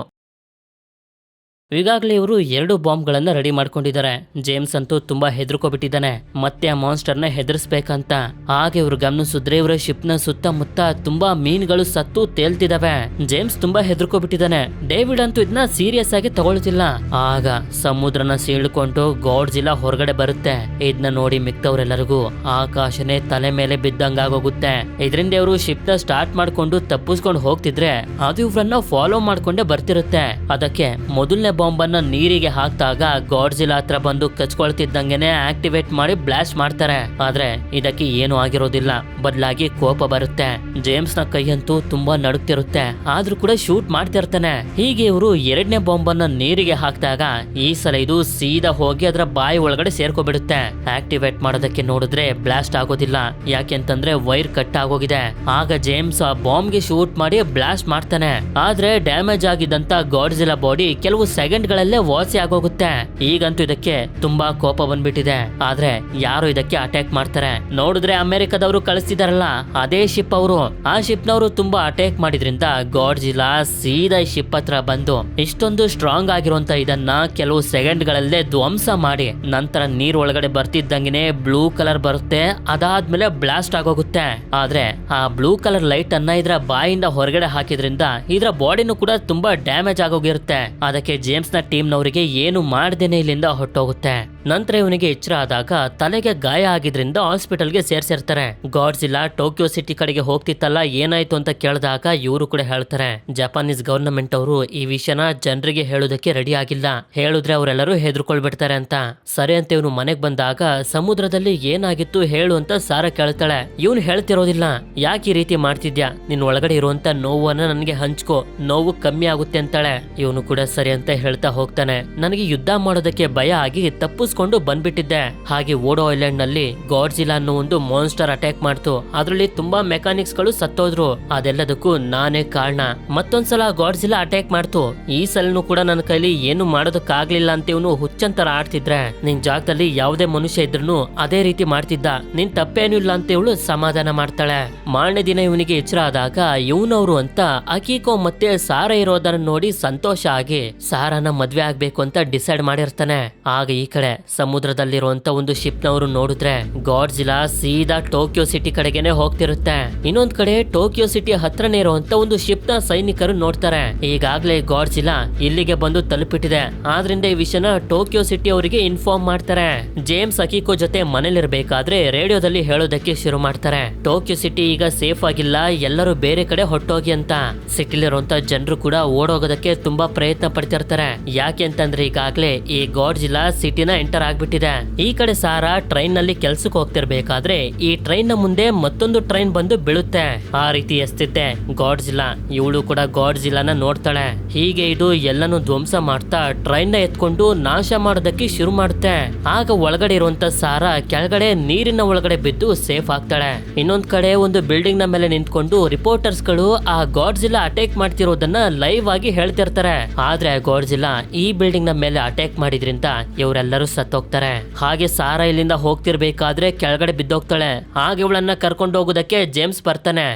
ಈಗಾಗಲೇ ಇವರು 2 ಬಾಂಬ್ಗಳನ್ನ ರೆಡಿ ಮಾಡ್ಕೊಂಡಿದ್ದಾರೆ. ಜೇಮ್ಸ್ ಅಂತೂ ತುಂಬಾ ಹೆದರ್ಕೊಬಿಟ್ಟಿದ್ದಾನೆ, ಮತ್ತೆ ಆ ಮಾನ್ಸ್ಟರ್ನ ಹೆದರ್ಸ್ಬೇಕಂತ. ಹಾಗೆ ಇವ್ರು ಗಮನಿಸಿದ್ರೆ ಇವರ ಶಿಪ್ ನ ಸುತ್ತಮುತ್ತ ತುಂಬಾ ಮೀನುಗಳು ಸತ್ತು ತೇಲ್ತಿದಾವೆ. ಜೇಮ್ಸ್ ತುಂಬಾ ಹೆದರ್ಕೊಬಿಟ್ಟಿದ್ದಾನೆ. ಡೇವಿಡ್ ಅಂತೂ ಇದನ್ನ ಸೀರಿಯಸ್ ಆಗಿ ತಗೊಳ್ತಿಲ್ಲ. ಆಗ ಸಮುದ್ರನ ಸೀಳ್ಕೊಂಡು ಗಾಡ್ಜಿಲಾ ಹೊರಗಡೆ ಬರುತ್ತೆ. ಇದನ್ನ ನೋಡಿ ಮಿಕ್ಕವರೆಲ್ಲರಿಗೂ ಆಕಾಶನೇ ತಲೆ ಮೇಲೆ ಬಿದ್ದಂಗಾಗೋಗುತ್ತೆ. ಇದರಿಂದ ಇವರು ಶಿಪ್ ನ ಸ್ಟಾರ್ಟ್ ಮಾಡ್ಕೊಂಡು ತಪ್ಪಿಸ್ಕೊಂಡು ಹೋಗ್ತಿದ್ರೆ ಅದು ಇವ್ರನ್ನ ಫಾಲೋ ಮಾಡ್ಕೊಂಡೇ ಬರ್ತಿರುತ್ತೆ. ಅದಕ್ಕೆ ಮೊದಲನೇ ಬಾಂಬ್ ಅನ್ನ ನೀರಿಗೆ ಹಾಕಿದಾಗ ಗಾಡ್ಜಿಲಾ ಹತ್ರ ಬಂದು ಕಚ್ಕೊಳ್ತಿದ್ದಂಗೆನೆ ಆಕ್ಟಿವೇಟ್ ಮಾಡಿ ಬ್ಲಾಸ್ಟ್ ಮಾಡ್ತಾರೆ. ಆದ್ರೆ ಇದಕ್ಕೆ ಏನು ಆಗಿರೋದಿಲ್ಲ, ಬದಲಾಗಿ ಕೋಪ ಬರುತ್ತೆ. ಜೇಮ್ಸ್ ನ ಕೈಯಂತೂ ತುಂಬಾ ನಡುಕ್ತಿರುತ್ತೆ, ಆದ್ರೂ ಕೂಡ ಶೂಟ್ ಮಾಡ್ತಿರ್ತಾನೆ. ಹೀಗೆ ಇವರು 2ನೇ ಬಾಂಬ್ ಅನ್ನ ನೀರಿಗೆ ಹಾಕಿದಾಗ ಈ ಸಲ ಇದು ಸೀದಾ ಹೋಗಿ ಅದರ ಬಾಯಿ ಒಳಗಡೆ ಸೇರ್ಕೊಬಿಡುತ್ತೆ. ಆಕ್ಟಿವೇಟ್ ಮಾಡೋದಕ್ಕೆ ನೋಡಿದ್ರೆ ಬ್ಲಾಸ್ಟ್ ಆಗೋದಿಲ್ಲ, ಯಾಕೆಂತಂದ್ರೆ ವೈರ್ ಕಟ್ ಆಗೋಗಿದೆ. ಆಗ ಜೇಮ್ಸ್ ಆ ಬಾಂಬ್ ಗೆ ಶೂಟ್ ಮಾಡಿ ಬ್ಲಾಸ್ಟ್ ಮಾಡ್ತಾನೆ. ಆದ್ರೆ ಡ್ಯಾಮೇಜ್ ಆಗಿದ್ದಂತ ಗಾಡ್ಜಿಲಾ ಬಾಡಿ ಕೆಲವು ಸೆಕೆಂಡ್ಗಳಲ್ಲೇ ವಾಸಿ ಆಗೋಗುತ್ತೆ. ಈಗಂತೂ ಇದಕ್ಕೆ ತುಂಬಾ ಕೋಪ ಬಂದ್ಬಿಟ್ಟಿದೆ. ಆದ್ರೆ ಯಾರು ಇದಕ್ಕೆ ಅಟ್ಯಾಕ್ ಮಾಡ್ತಾರೆ. ನೋಡಿದ್ರೆ ಅಮೆರಿಕದವರು ಕಳಿಸ್ತಿದಾರಲ್ಲ ಅದೇ ಶಿಪ್ ಅವರು. ಆ ಶಿಪ್ ನವರು ತುಂಬಾ ಅಟ್ಯಾಕ್ ಮಾಡಿದ್ರಿಂದ ಗಾಡ್ಜಿಲಾ ಸೀದಾ ಶಿಪ್ ಹತ್ರ ಬಂದು ಇಷ್ಟೊಂದು ಸ್ಟ್ರಾಂಗ್ ಆಗಿರುವಂತ ಇದನ್ನ ಕೆಲವು ಸೆಕೆಂಡ್ಗಳಲ್ಲೇ ಧ್ವಂಸ ಮಾಡಿ ನಂತರ ನೀರ್ ಒಳಗಡೆ ಬರ್ತಿದ್ದಂಗೆನೆ ಬ್ಲೂ ಕಲರ್ ಬರುತ್ತೆ. ಅದಾದ್ಮೇಲೆ ಬ್ಲಾಸ್ಟ್ ಆಗೋಗುತ್ತೆ. ಆದ್ರೆ ಆ ಬ್ಲೂ ಕಲರ್ ಲೈಟ್ ಅನ್ನ ಇದ್ರ ಬಾಯಿಂದ ಹೊರಗಡೆ ಹಾಕಿದ್ರಿಂದ ಇದ್ರ ಬಾಡಿನೂ ಕೂಡ ತುಂಬಾ ಡ್ಯಾಮೇಜ್ ಆಗೋಗಿರುತ್ತೆ. ಅದಕ್ಕೆ ಜೇಮ್ಸ್ ನ ಟೀಮ್ ನವರಿಗೆ ಏನು ಮಾಡ್ದೇನೆ ಇಲ್ಲಿಂದ ಹೊಟ್ಟೋಗುತ್ತೆ. ನಂತರ ಇವನಿಗೆ ಎಚ್ಚರ ಆದಾಗ ತಲೆಗೆ ಗಾಯ ಆಗಿದ್ರಿಂದ ಹಾಸ್ಪಿಟಲ್ಗೆ ಸೇರ್ಸಿರ್ತಾರೆ. ಗಾಡ್ಜಿಲಾ ಟೋಕಿಯೋ ಸಿಟಿ ಕಡೆಗೆ ಹೋಗ್ತಿತ್ತಲ್ಲ ಏನಾಯ್ತು ಅಂತ ಕೇಳಿದಾಗ ಇವರು ಕೂಡ ಹೇಳ್ತಾರೆ ಜಪಾನೀಸ್ ಗವರ್ನಮೆಂಟ್ ಅವರು ಈ ವಿಷಯನ ಜನರಿಗೆ ಹೇಳೋದಕ್ಕೆ ರೆಡಿ ಆಗಿಲ್ಲ. ಹೇಳಿದ್ರೆ ಅವರೆಲ್ಲರೂ ಹೆದರ್ಕೊಳ್ಬಿಡ್ತಾರೆ ಅಂತ. ಸರಿ ಅಂತ ಇವನು ಮನೆಗ್ ಬಂದಾಗ ಸಮುದ್ರದಲ್ಲಿ ಏನಾಗಿತ್ತು ಹೇಳು ಅಂತ ಸಾರಾ ಕೇಳ್ತಾಳೆ. ಇವನು ಹೇಳ್ತಿರೋದಿಲ್ಲ. ಯಾಕೆ ಈ ರೀತಿ ಮಾಡ್ತಿದ್ಯಾ, ನಿನ್ ಒಳಗಡೆ ಇರುವಂತ ನೋವನ್ನ ನನಗೆ ಹಂಚ್ಕೋ, ನೋವು ಕಮ್ಮಿ ಆಗುತ್ತೆ ಅಂತಾಳೆ. ಇವನು ಕೂಡ ಸರಿ ಅಂತ ಹೇಳ್ತಾ ಹೋಗ್ತಾನೆ. ನನಗೆ ಯುದ್ಧ ಮಾಡೋದಕ್ಕೆ ಭಯ ಆಗಿ ತಪ್ಪಿಸ್ಕೊಂಡು ಬಂದ್ಬಿಟ್ಟಿದ್ದೆ. ಹಾಗೆ ಓಡೋ ಐಲ್ಯಾಂಡ್ ನಲ್ಲಿ ಗಾಡ್ಜಿಲಾ ಅನ್ನೋ ಒಂದು ಮಾನ್ಸ್ಟರ್ ಅಟ್ಯಾಕ್ ಮಾಡ್ತು. ಅದ್ರಲ್ಲಿ ತುಂಬಾ ಮೆಕ್ಯಾನಿಕ್ಸ್ ಗಳು ಸತ್ತೋದ್ರು. ಅದೆಲ್ಲದಕ್ಕೂ ನಾನೇ ಕಾರಣ. ಮತ್ತೊಂದ್ಸಲ ಗಾಡ್ಜಿಲಾ ಅಟ್ಯಾಕ್ ಮಾಡ್ತು. ಈ ಸಲನೂ ಕೂಡ ನನ್ನ ಕೈಲಿ ಏನು ಮಾಡೋದಕ್ಕಾಗ್ಲಿಲ್ಲ ಅಂತ ಇವನು ಹುಚ್ಚಂತರ ಆಡ್ತಿದ್ರೆ ನಿನ್ ಜಾಗದಲ್ಲಿ ಯಾವುದೇ ಮನುಷ್ಯ ಇದ್ರೂ ಅದೇ ರೀತಿ ಮಾಡ್ತಿದ್ದ, ನಿನ್ ತಪ್ಪೇನು ಇಲ್ಲ ಅಂತ ಇವಳು ಸಮಾಧಾನ ಮಾಡ್ತಾಳೆ. ಮಾರನೇ ದಿನ ಇವನಿಗೆ ಎಚ್ಚರ ಆದಾಗ ಇವನವರು ಅಂತ ಅಕಿಕೋ ಮತ್ತೆ ಸಾರಾ ಇರೋದನ್ನ ನೋಡಿ ಸಂತೋಷ ಆಗಿ ಸಾರಾನ ಮದ್ವೆ ಆಗ್ಬೇಕು ಅಂತ ಡಿಸೈಡ್ ಮಾಡಿರ್ತಾನೆ. ಆಗ ಈ ಕಡೆ ಸಮುದ್ರದಲ್ಲಿರುವಂತ ಒಂದು ಶಿಪ್ ನವರು ನೋಡಿದ್ರೆ ಗಾಡ್ಜಿಲಾ ಸೀದಾ ಟೋಕಿಯೋ ಸಿಟಿ ಕಡೆಗೇನೆ ಹೋಗ್ತಿರುತ್ತೆ. ಇನ್ನೊಂದ್ ಕಡೆ ಟೋಕಿಯೋ ಸಿಟಿ ಹತ್ರನೇ ಇರುವಂತ ಒಂದು ಶಿಪ್ ನ ಸೈನಿಕರು ನೋಡ್ತಾರೆ. ಈಗಾಗ್ಲೇ ಗಾಡ್ಜಿಲಾ ಇಲ್ಲಿಗೆ ಬಂದು ತಲುಪಿಟ್ಟಿದೆ. ಆದ್ರಿಂದ ಈ ವಿಷಯನ ಟೋಕಿಯೋ ಸಿಟಿ ಅವರಿಗೆ ಇನ್ಫಾರ್ಮ್ ಮಾಡ್ತಾರೆ. ಜೇಮ್ಸ್ ಅಕಿಕೋ ಜೊತೆ ಮನೇಲಿರ್ಬೇಕಾದ್ರೆ ರೇಡಿಯೋದಲ್ಲಿ ಹೇಳೋದಕ್ಕೆ ಶುರು ಮಾಡ್ತಾರೆ. ಟೋಕಿಯೋ ಸಿಟಿ ಈಗ ಸೇಫ್ ಆಗಿಲ್ಲ, ಎಲ್ಲರೂ ಬೇರೆ ಕಡೆ ಹೊಟ್ಟೋಗಿ ಅಂತ. ಸಿಟಿಲಿರುವಂತ ಜನರು ಕೂಡ ಓಡೋಗೋದಕ್ಕೆ ತುಂಬಾ ಪ್ರಯತ್ನ ಪಡ್ತಿರ್ತಾರೆ. ಯಾಕೆ ಅಂತಂದ್ರೆ ಈಗಾಗ್ಲೇ ಈ ಗಾಡ್ಜಿಲಾ ಸಿಟಿನ ಎಂಟರ್ ಆಗ್ಬಿಟ್ಟಿದೆ. ಈ ಕಡೆ ಸಾರಾ ಟ್ರೈನ್ ನಲ್ಲಿ ಕೆಲ್ಸಕ್ಕೆ ಹೋಗ್ತಿರ್ಬೇಕಾದ್ರೆ ಈ ಟ್ರೈನ್ ನ ಮುಂದೆ ಮತ್ತೊಂದು ಟ್ರೈನ್ ಬಂದು ಬೀಳುತ್ತೆ. ಆ ರೀತಿ ಎಸ್ತಿತ್ತೆ ಗಾಡ್ಜಿಲಾ. ಇವಳು ಕೂಡ ಗಾಡ್ಜಿಲಾನ ನೋಡ್ತಾಳೆ. ಹೀಗೆ ಇದು ಎಲ್ಲಾನು ಧ್ವಂಸ ಮಾಡ್ತಾ ಟ್ರೈನ್ ನ ಎತ್ಕೊಂಡು ನಾಶ ಮಾಡೋದಕ್ಕೆ ಶುರು ಮಾಡುತ್ತೆ. ಆಗ ಒಳಗಡೆ ಇರುವಂತ ಸಾರಾ ಕೆಳಗಡೆ ನೀರಿನ ಒಳಗಡೆ ಬಿದ್ದು ಸೇಫ್ ಆಗ್ತಾಳೆ. ಇನ್ನೊಂದ್ ಕಡೆ ಒಂದು ಬಿಲ್ಡಿಂಗ್ ನ ಮೇಲೆ ನಿಂತ್ಕೊಂಡು ರಿಪೋರ್ಟರ್ಸ್ ಗಳು ಆ ಗಾಡ್ಜಿಲಾ ಅಟ್ಯಾಕ್ ಮಾಡ್ತಿರೋದನ್ನ ಲೈವ್ ಆಗಿ ಹೇಳ್ತಿರ್ತಾರೆ. ಆದ್ರೆ ಗಾಡ್ಜಿಲಾ ಈ ಬಿಲ್ಡಿಂಗ್ ನ ಮೇಲೆ ಅಟ್ಯಾಕ್ ಮಾಡಿದ್ರಿಂದ ಇವರೆಲ್ಲರೂ ಸತ್ತೋಗ್ತಾರೆ. ಹಾಗೆ ಸಾರಾ ಇಲ್ಲಿಂದ ಹೋಗ್ತಿರ್ಬೇಕಾದ್ರೆ ಕೆಳಗಡೆ ಬಿದ್ದೋಗ್ತಾಳೆ. ಹಾಗೆ ಇವಳನ್ನ ಕರ್ಕೊಂಡು ಹೋಗೋದಕ್ಕೆ ಜೇಮ್ಸ್ ಬರ್ತಾನೆ.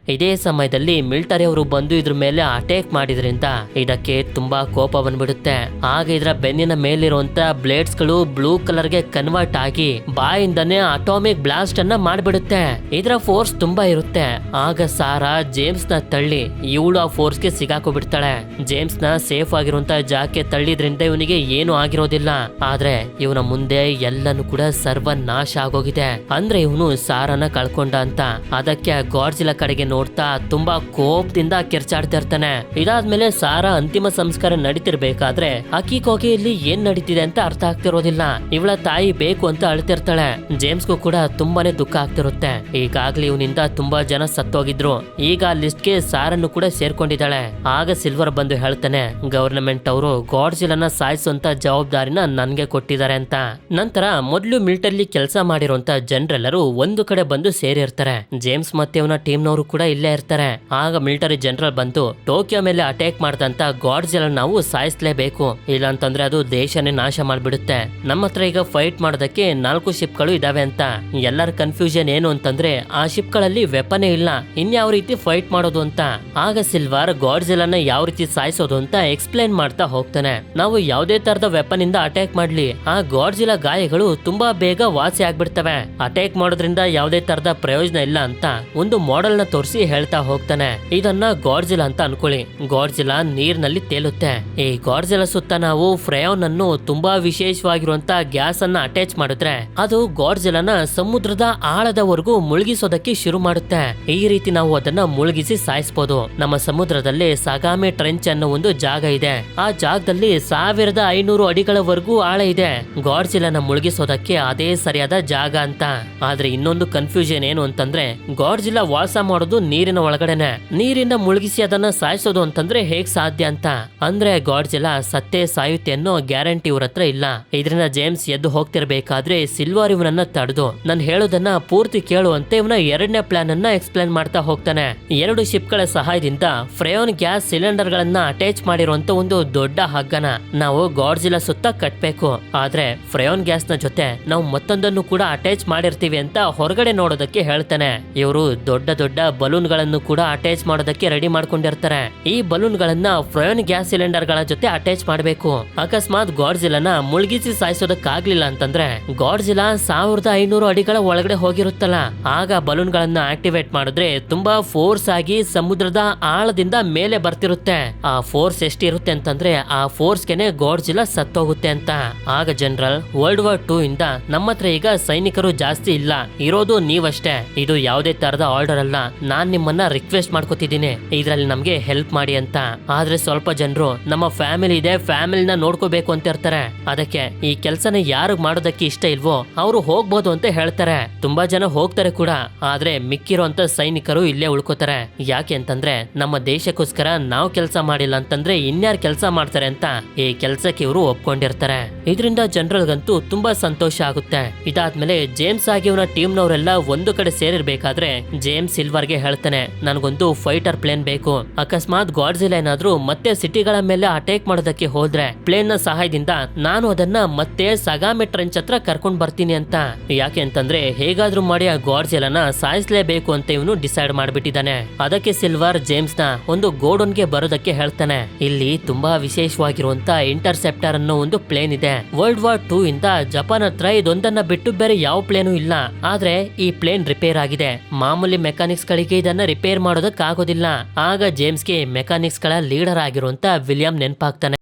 ಇದೇ ಸಮಯದಲ್ಲಿ ಮಿಲಿಟರಿ ಅವರು ಬಂದು ಇದ್ರ ಮೇಲೆ ಅಟ್ಯಾಕ್ ಮಾಡಿದ್ರಿಂದ ಇದಕ್ಕೆ ತುಂಬಾ ಕೋಪ ಬಂದ್ಬಿಡುತ್ತೆ. ಆಗ ಇದ್ರ ಬೆನ್ನಿನ ಮೇಲಿರುವಂತ ಬ್ಲೇಡ್ಸ್ ಗಳು ಬ್ಲೂ ಕಲರ್ ಗೆ ಕನ್ವರ್ಟ್ ಆಗಿ ಬಾಯಿಂದನೇ ಅಟಾಮಿಕ್ ಬ್ಲಾಸ್ಟ್ ಅನ್ನ ಮಾಡ್ಬಿಡುತ್ತೆ. ಇದರ ಫೋರ್ಸ್ ತುಂಬಾ ಇರುತ್ತೆ. ಆಗ ಸಾರಾ ಜೇಮ್ಸ್ ನ ತಳ್ಳಿ ಇವಳು ಆ ಫೋರ್ಸ್ ಗೆ ಸಿಗಾಕೋಬಿಡ್ತಾಳೆ. ಜೇಮ್ಸ್ ನ ಸೇಫ್ ಆಗಿರುವಂತ ಜಾಗಕ್ಕೆ ತಳ್ಳಿದ್ರಿಂದ ಇವನಿಗೆ ಏನು ಆಗಿರೋದಿಲ್ಲ. ಆದ್ರೆ ಇವನ ಮುಂದೆ ಎಲ್ಲಾನು ಕೂಡ ಸರ್ವನಾಶ ಆಗೋಗಿದೆ. ಅಂದ್ರೆ ಇವನು ಸಾರಾನ ಕಳ್ಕೊಂಡ ಅಂತ. ಅದಕ್ಕೆ ಗಾಡ್ಜಿಲಾ ಕಡೆಗೆ ನೋಡ್ತಾ ತುಂಬಾ ಕೋಪದಿಂದ ಕಿರ್ಚಾಡ್ತಾ ಇರ್ತಾನೆ. ಇದಾದ್ಮೇಲೆ ಸಾರಾ ಅಂತಿಮ ಸಂಸ್ಕಾರ ನಡೀತಿರ್ಬೇಕಾದ್ರೆ ಅಕಿಕೋಗೆ ಇಲ್ಲಿ ಏನ್ ನಡೀತಿದೆ ಅಂತ ಅರ್ಥ ಆಗ್ತಿರೋದಿಲ್ಲ. ಇವಳ ತಾಯಿ ಬೇಕು ಅಂತ ಅಳ್ತಿರ್ತಾಳೆ. ಜೇಮ್ಸ್ಗೂ ಕೂಡ ತುಂಬಾನೇ ದುಃಖ ಆಗ್ತಿರುತ್ತೆ. ಈಗಾಗ್ಲೇ ಇವನಿಂದ ತುಂಬಾ ಜನ ಸತ್ತೋಗಿದ್ರು. ಈಗ ಆ ಲಿಸ್ಟ್ ಗೆ ಸಾರನ್ನು ಕೂಡ ಸೇರ್ಕೊಂಡಿದ್ದಾಳೆ. ಆಗ ಸಿಲ್ವರ್ ಬಂದು ಹೇಳ್ತಾನೆ ಗವರ್ನಮೆಂಟ್ ಅವರು ಗಾಡ್ಜಿಲಾನ ಸಾಯಿಸುವಂತ ಜವಾಬ್ದಾರಿನ ನನ್ಗೆ ಕೊಟ್ಟಿದ್ದಾರೆ ಅಂತ. ನಂತರ ಮೊದಲು ಮಿಲಿಟರಿ ಕೆಲಸ ಮಾಡಿರುವಂತ ಜನರೆಲ್ಲರೂ ಒಂದು ಕಡೆ ಬಂದು ಸೇರಿರ್ತಾರೆ. ಜೇಮ್ಸ್ ಮತ್ತೆ ಅವನ ಟೀಮ್ ನವರು ಕೂಡ ಇಲ್ಲೇ ಇರ್ತಾರೆ. ಆಗ ಮಿಲಿಟರಿ ಜನರಲ್ ಬಂದು ಟೋಕಿಯೋ ಮೇಲೆ ಅಟ್ಯಾಕ್ ಮಾಡ್ದಂತ ಗಾಡ್ಜಿಲಾ ನಾವು ಸಾಯಿಸ್ಲೇಬೇಕು, ಇಲ್ಲ ಅಂತಂದ್ರೆ ಅದು ದೇಶನೇ ನಾಶ ಮಾಡ್ಬಿಡುತ್ತೆ. ನಮ್ಮ ಹತ್ರ ಈಗ ಫೈಟ್ ಮಾಡೋದಕ್ಕೆ 4 ಶಿಪ್ ಗಳು ಇದಾವೆ ಅಂತ. ಎಲ್ಲರ ಕನ್ಫ್ಯೂಷನ್ ಏನು ಅಂತಂದ್ರೆ ಆ ಶಿಪ್ ಗಳಲ್ಲಿ ವೆಪನೇ ಇಲ್ಲ, ಇನ್ಯಾವ ರೀತಿ ಫೈಟ್ ಮಾಡೋದು ಅಂತ. ಆಗ ಸಿಲ್ವರ್ ಗಾಡ್ಜಿಲಾನ ಯಾವ ರೀತಿ ಸಾಯಿಸೋದು ಅಂತ ಎಕ್ಸ್ಪ್ಲೇನ್ ಮಾಡ್ತಾ ಹೋಗ್ತಾನೆ. ನಾವು ಯಾವುದೇ ತರದ ವೆಪನ್ ಇಂದ ಅಟ್ಯಾಕ್ ಮಾಡ್ಲಿ ಆ ಗಾಡ್ಜಿಲಾ ಗಾಯಗಳು ತುಂಬಾ ಬೇಗ ವಾಸಿ ಆಗ್ಬಿಡ್ತವೆ. ಅಟ್ಯಾಕ್ ಮಾಡೋದ್ರಿಂದ ಯಾವುದೇ ತರದ ಪ್ರಯೋಜನ ಇಲ್ಲ ಅಂತ ಒಂದು ಮಾಡೆಲ್ ನ ತೋರಿಸಿ ಹೇಳ್ತಾ ಹೋಗ್ತಾನೆ. ಇದನ್ನ ಗಾಡ್ಜಿಲಾ ಅಂತ ಅನ್ಕೊಳ್ಳಿ. ಗಾಡ್ಜಿಲಾ ನೀರಿನಲ್ಲಿ ತೇಲುತ್ತೆ. ಈ ಗಾಡ್ಜಿಲಾ ಸುತ್ತ ನಾವು ಫ್ರೇಯಾನ್ ಅನ್ನು ತುಂಬಾ ವಿಶೇಷವಾಗಿರುವಂತ ಗ್ಯಾಸ್ ಅನ್ನ ಅಟ್ಯಾಚ್ ಮಾಡಿದ್ರೆ ಅದು ಗಾಡ್ಜಿಲಾನ ಸಮುದ್ರದ ಆಳದವರೆಗೂ ಮುಳುಗಿಸೋದಕ್ಕೆ ಶುರು ಮಾಡುತ್ತೆ. ಈ ರೀತಿ ನಾವು ಅದನ್ನ ಮುಳುಗಿಸಿ ಸಾಯಿಸಬಹುದು. ನಮ್ಮ ಸಮುದ್ರದಲ್ಲಿ ಸಗಾಮೆ ಟ್ರೆಂಚ್ ಅನ್ನೋ ಒಂದು ಜಾಗ ಇದೆ. ಆ ಜಾಗದಲ್ಲಿ 1500 ಅಡಿಗಳವರೆಗೂ ಆಳ ಇದೆ. ಗಾಡ್ಜಿಲಾನ ಮುಳುಗಿಸೋದಕ್ಕೆ ಅದೇ ಸರಿಯಾದ ಜಾಗ ಅಂತ. ಆದ್ರೆ ಇನ್ನೊಂದು ಕನ್ಫ್ಯೂಷನ್ ಏನು ಅಂತಂದ್ರೆ ಗಾಡ್ಜಿಲಾ ವಾಸ ಮಾಡೋದು ನೀರಿನ ಒಳಗಡೆನೆ. ನೀರಿಂದ ಮುಳುಗಿಸಿ ಅದನ್ನ ಸಾಯಿಸೋದು ಅಂತಂದ್ರೆ ಹೇಗ್ ಸಾಧ್ಯ ಅಂತ. ಅಂದ್ರೆ ಗಾಡ್ಜಿಲ್ಲಾ ಸತ್ತೇ ಸಾಯುತ್ತೆ ಅನ್ನೋ ಗ್ಯಾರಂಟಿ ಇವ್ರ ಹತ್ರ ಇಲ್ಲ. ಇದರಿಂದ ಜೇಮ್ಸ್ ಎದ್ದು ಹೋಗ್ತಿರ್ಬೇಕಾದ್ರೆ ಸಿಲ್ವರ್ ಇವನನ್ನ ತಡೆದು ನಾನು ಹೇಳೋದನ್ನ ಪೂರ್ತಿ ಕೇಳುವಂತೆ ಇವನ ಎರಡನೇ ಪ್ಲಾನ್ ಅನ್ನ ಎಕ್ಸ್ಪ್ಲೇನ್ ಮಾಡ್ತಾ ಹೋಗ್ತಾನೆ. 2 ಶಿಪ್ಗಳ ಸಹಾಯದಿಂದ ಫ್ರೇಯೋನ್ ಗ್ಯಾಸ್ ಸಿಲಿಂಡರ್ ಗಳನ್ನ ಅಟ್ಯಾಚ್ ಮಾಡಿರುವಂತ ಒಂದು ದೊಡ್ಡ ಹಗ್ಗನ ನಾವು ಗಾಡ್ಜಿಲ್ಲಾ ಸುತ್ತ ಕಟ್ಬೇಕು. ಆದ್ರೆ ಫ್ರೇಯೋನ್ ಗ್ಯಾಸ್ ನ ಜೊತೆ ನಾವು ಮತ್ತೊಂದನ್ನು ಕೂಡ ಅಟ್ಯಾಚ್ ಮಾಡಿರ್ತೀವಿ ಅಂತ ಹೊರಗಡೆ ನೋಡೋದಕ್ಕೆ ಹೇಳ್ತಾನೆ. ಇವರು ದೊಡ್ಡ ದೊಡ್ಡ ಬಲೂನ್ ಗಳನ್ನು ಕೂಡ ಅಟ್ಯಾಚ್ ಮಾಡೋದಕ್ಕೆ ರೆಡಿ ಮಾಡ್ಕೊಂಡಿರ್ತಾರೆ. ಈ ಬಲೂನ್ ಗಳನ್ನ ಫ್ರೇಯೋನ್ ಗ್ಯಾಸ್ ಸಿಲಿಂಡರ್ ಗಳ ಜೊತೆ ಅಟ್ಯಾಚ್ ಮಾಡಬೇಕು. ಅಕಸ್ಮಾತ್ ಗಾಡ್ಜಿಲಾನ ಮುಳುಗಿಸಿ ಸಾಯಿಸೋದಕ್ಕಾಗ್ಲಿಲ್ಲ ಅಂತಂದ್ರೆ ಗಾಡ್ಜಿಲಾ 1500 ಅಡಿಗಳ ಒಳಗಡೆ ಹೋಗಿರುತ್ತಲ್ಲ, ಆಗ ಬಲೂನ್ ಗಳನ್ನ ಆಕ್ಟಿವೇಟ್ ಮಾಡಿದ್ರೆ ತುಂಬಾ ಫೋರ್ಸ್ ಆಗಿ ಸಮುದ್ರದ ಆಳದಿಂದ ಮೇಲೆ ಬರ್ತಿರುತ್ತೆ. ಆ ಫೋರ್ಸ್ ಎಷ್ಟಿರುತ್ತೆ ಅಂತಂದ್ರೆ ಆ ಫೋರ್ಸ್ ಗೆನೆ ಗಾಡ್ಜಿಲಾ ಸತ್ತೋಗುತ್ತೆ ಅಂತ. ಆಗ ಜನರಲ್ ವರ್ಲ್ಡ್ ವಾರ್ 2 ಇಂದ ನಮ್ಮ ಹತ್ರ ಈಗ ಸೈನಿಕರು ಜಾಸ್ತಿ ಇಲ್ಲ, ಇರೋದು ನೀವಷ್ಟೇ. ಇದು ಯಾವುದೇ ತರದ ಆರ್ಡರ್ ಅಲ್ಲ, ನಾನ್ ನಿಮ್ಮನ್ನ ರಿಕ್ವೆಸ್ಟ್ ಮಾಡ್ಕೋತಿದ್ದೀನಿ ಇದ್ರಲ್ಲಿ ನಮ್ಗೆ ಹೆಲ್ಪ್ ಮಾಡಿ ಅಂತ. ಆದ್ರೆ ಸ್ವಲ್ಪ ಜನರು ನಮ್ಮ ಫ್ಯಾಮಿಲಿ ಇದೆ, ಫ್ಯಾಮಿಲಿನ ನೋಡ್ಕೋಬೇಕು ಅಂತ ಇರ್ತಾರೆ. ಅದಕ್ಕೆ ಈ ಕೆಲ್ಸನ ಯಾರು ಮಾಡೋದಕ್ಕೆ ಇಷ್ಟ ಇಲ್ವೋ ಅವರು ಹೋಗ್ಬೋದು ಅಂತ ಹೇಳ್ತಾರೆ. ತುಂಬಾ ಜನ ಹೋಗ್ತಾರೆ ಕೂಡ, ಆದ್ರೆ ಮಿಕ್ಕಿರುವಂತ ಸೈನಿಕರು ಇಲ್ಲೇ ಉಳ್ಕೋತಾರೆ. ಯಾಕೆ ಅಂತಂದ್ರೆ ನಮ್ಮ ದೇಶಕ್ಕೋಸ್ಕರ ನಾವು ಕೆಲಸ ಮಾಡಿಲ್ಲ ಅಂತಂದ್ರೆ ಇನ್ಯಾರು ಕೆಲಸ ಮಾಡ್ತಾರೆ ಅಂತ ಈ ಕೆಲ್ಸಕ್ಕೆ ಇವರು ಒಪ್ಕೊಂಡಿರ್ತಾರೆ. ಇದರಿಂದ ಜನರಲ್ಗಂತೂ ತುಂಬಾ ಸಂತೋಷ ಆಗುತ್ತೆ. ಇದಾದ್ಮೇಲೆ ಜೇಮ್ಸ್ ಆಗಿ ಇವನ ಟೀಮ್ ನವರೆಲ್ಲ ಒಂದು ಕಡೆ ಸೇರಿರ್ಬೇಕಾದ್ರೆ ಜೇಮ್ಸ್ ಸಿಲ್ವರ್ಗೆ ಹೇಳ್ತಾನೆ, ನನಗೊಂದು ಫೈಟರ್ ಪ್ಲೇನ್ ಬೇಕು. ಅಕಸ್ಮಾತ್ ಗಾಡ್ಜಿಲಾ ಏನಾದ್ರೂ ಮತ್ತೆ ಸಿಟಿಗಳ ಮೇಲೆ ಅಟ್ಯಾಕ್ ಮಾಡೋದಕ್ಕೆ ಹೋದ್ರೆ ಪ್ಲೇನ್ ನ ಸಹಾಯದಿಂದ ನಾನು ಅದನ್ನ ಮತ್ತೆ ಸಗಾಮೆ ಟ್ರೆಂಚ್ ಹತ್ರ ಕರ್ಕೊಂಡ್ ಬರ್ತೀನಿ ಅಂತ. ಯಾಕೆ ಅಂತಂದ್ರೆ ಹೇಗಾದ್ರೂ ಮಾಡಿ ಆ ಗಾಡ್ಜಿಲಾನ ಸಾಯಿಸ್ಲೇಬೇಕು ಅಂತ ಇವನು ಡಿಸೈಡ್ ಮಾಡ್ಬಿಟ್ಟಿದ್ದಾನೆ. ಅದಕ್ಕೆ ಸಿಲ್ವರ್ ಜೇಮ್ಸ್ ನ ಒಂದು ಗೋಡೌನ್ಗೆ ಬರೋದಕ್ಕೆ ಹೇಳ್ತಾನೆ. ಇಲ್ಲಿ ತುಂಬಾ ವಿಶೇಷವಾಗಿರುವಂತ ಇಂಟರ್ಸೆಪ್ಟರ್ ಅನ್ನೋ ಒಂದು ಪ್ಲೇನ್ ಇದೆ. ವರ್ಲ್ಡ್ ವಾರ್ 2 ಇಂದ ಜಪಾನ್ ಹತ್ರ ಇದೊಂದನ್ನ ಬಿಟ್ಟು ಬೇರೆ ಯಾವ ಪ್ಲೇನು ಇಲ್ಲ. ಆದ್ರೆ ಈ ಪ್ಲೇನ್ ರಿಪೇರ್ ಆಗಿದೆ, ಮಾಮೂಲಿ ಮೆಕ್ಯಾನಿಕ್ಸ್ ಗಳಿಗೆ ಇದನ್ನ ರಿಪೇರ್ ಮಾಡೋದಕ್ಕಾಗೋದಿಲ್ಲ. ಆಗ ಜೇಮ್ಸ್ಗೆ ಮೆಕ್ಯಾನಿಕ್ಸ್ ಗಳ ಲೀಡರ್ ಆಗಿರುವಂತ ವಿಲಿಯಂ ನೆನಪಾಗ್ತಾನೆ.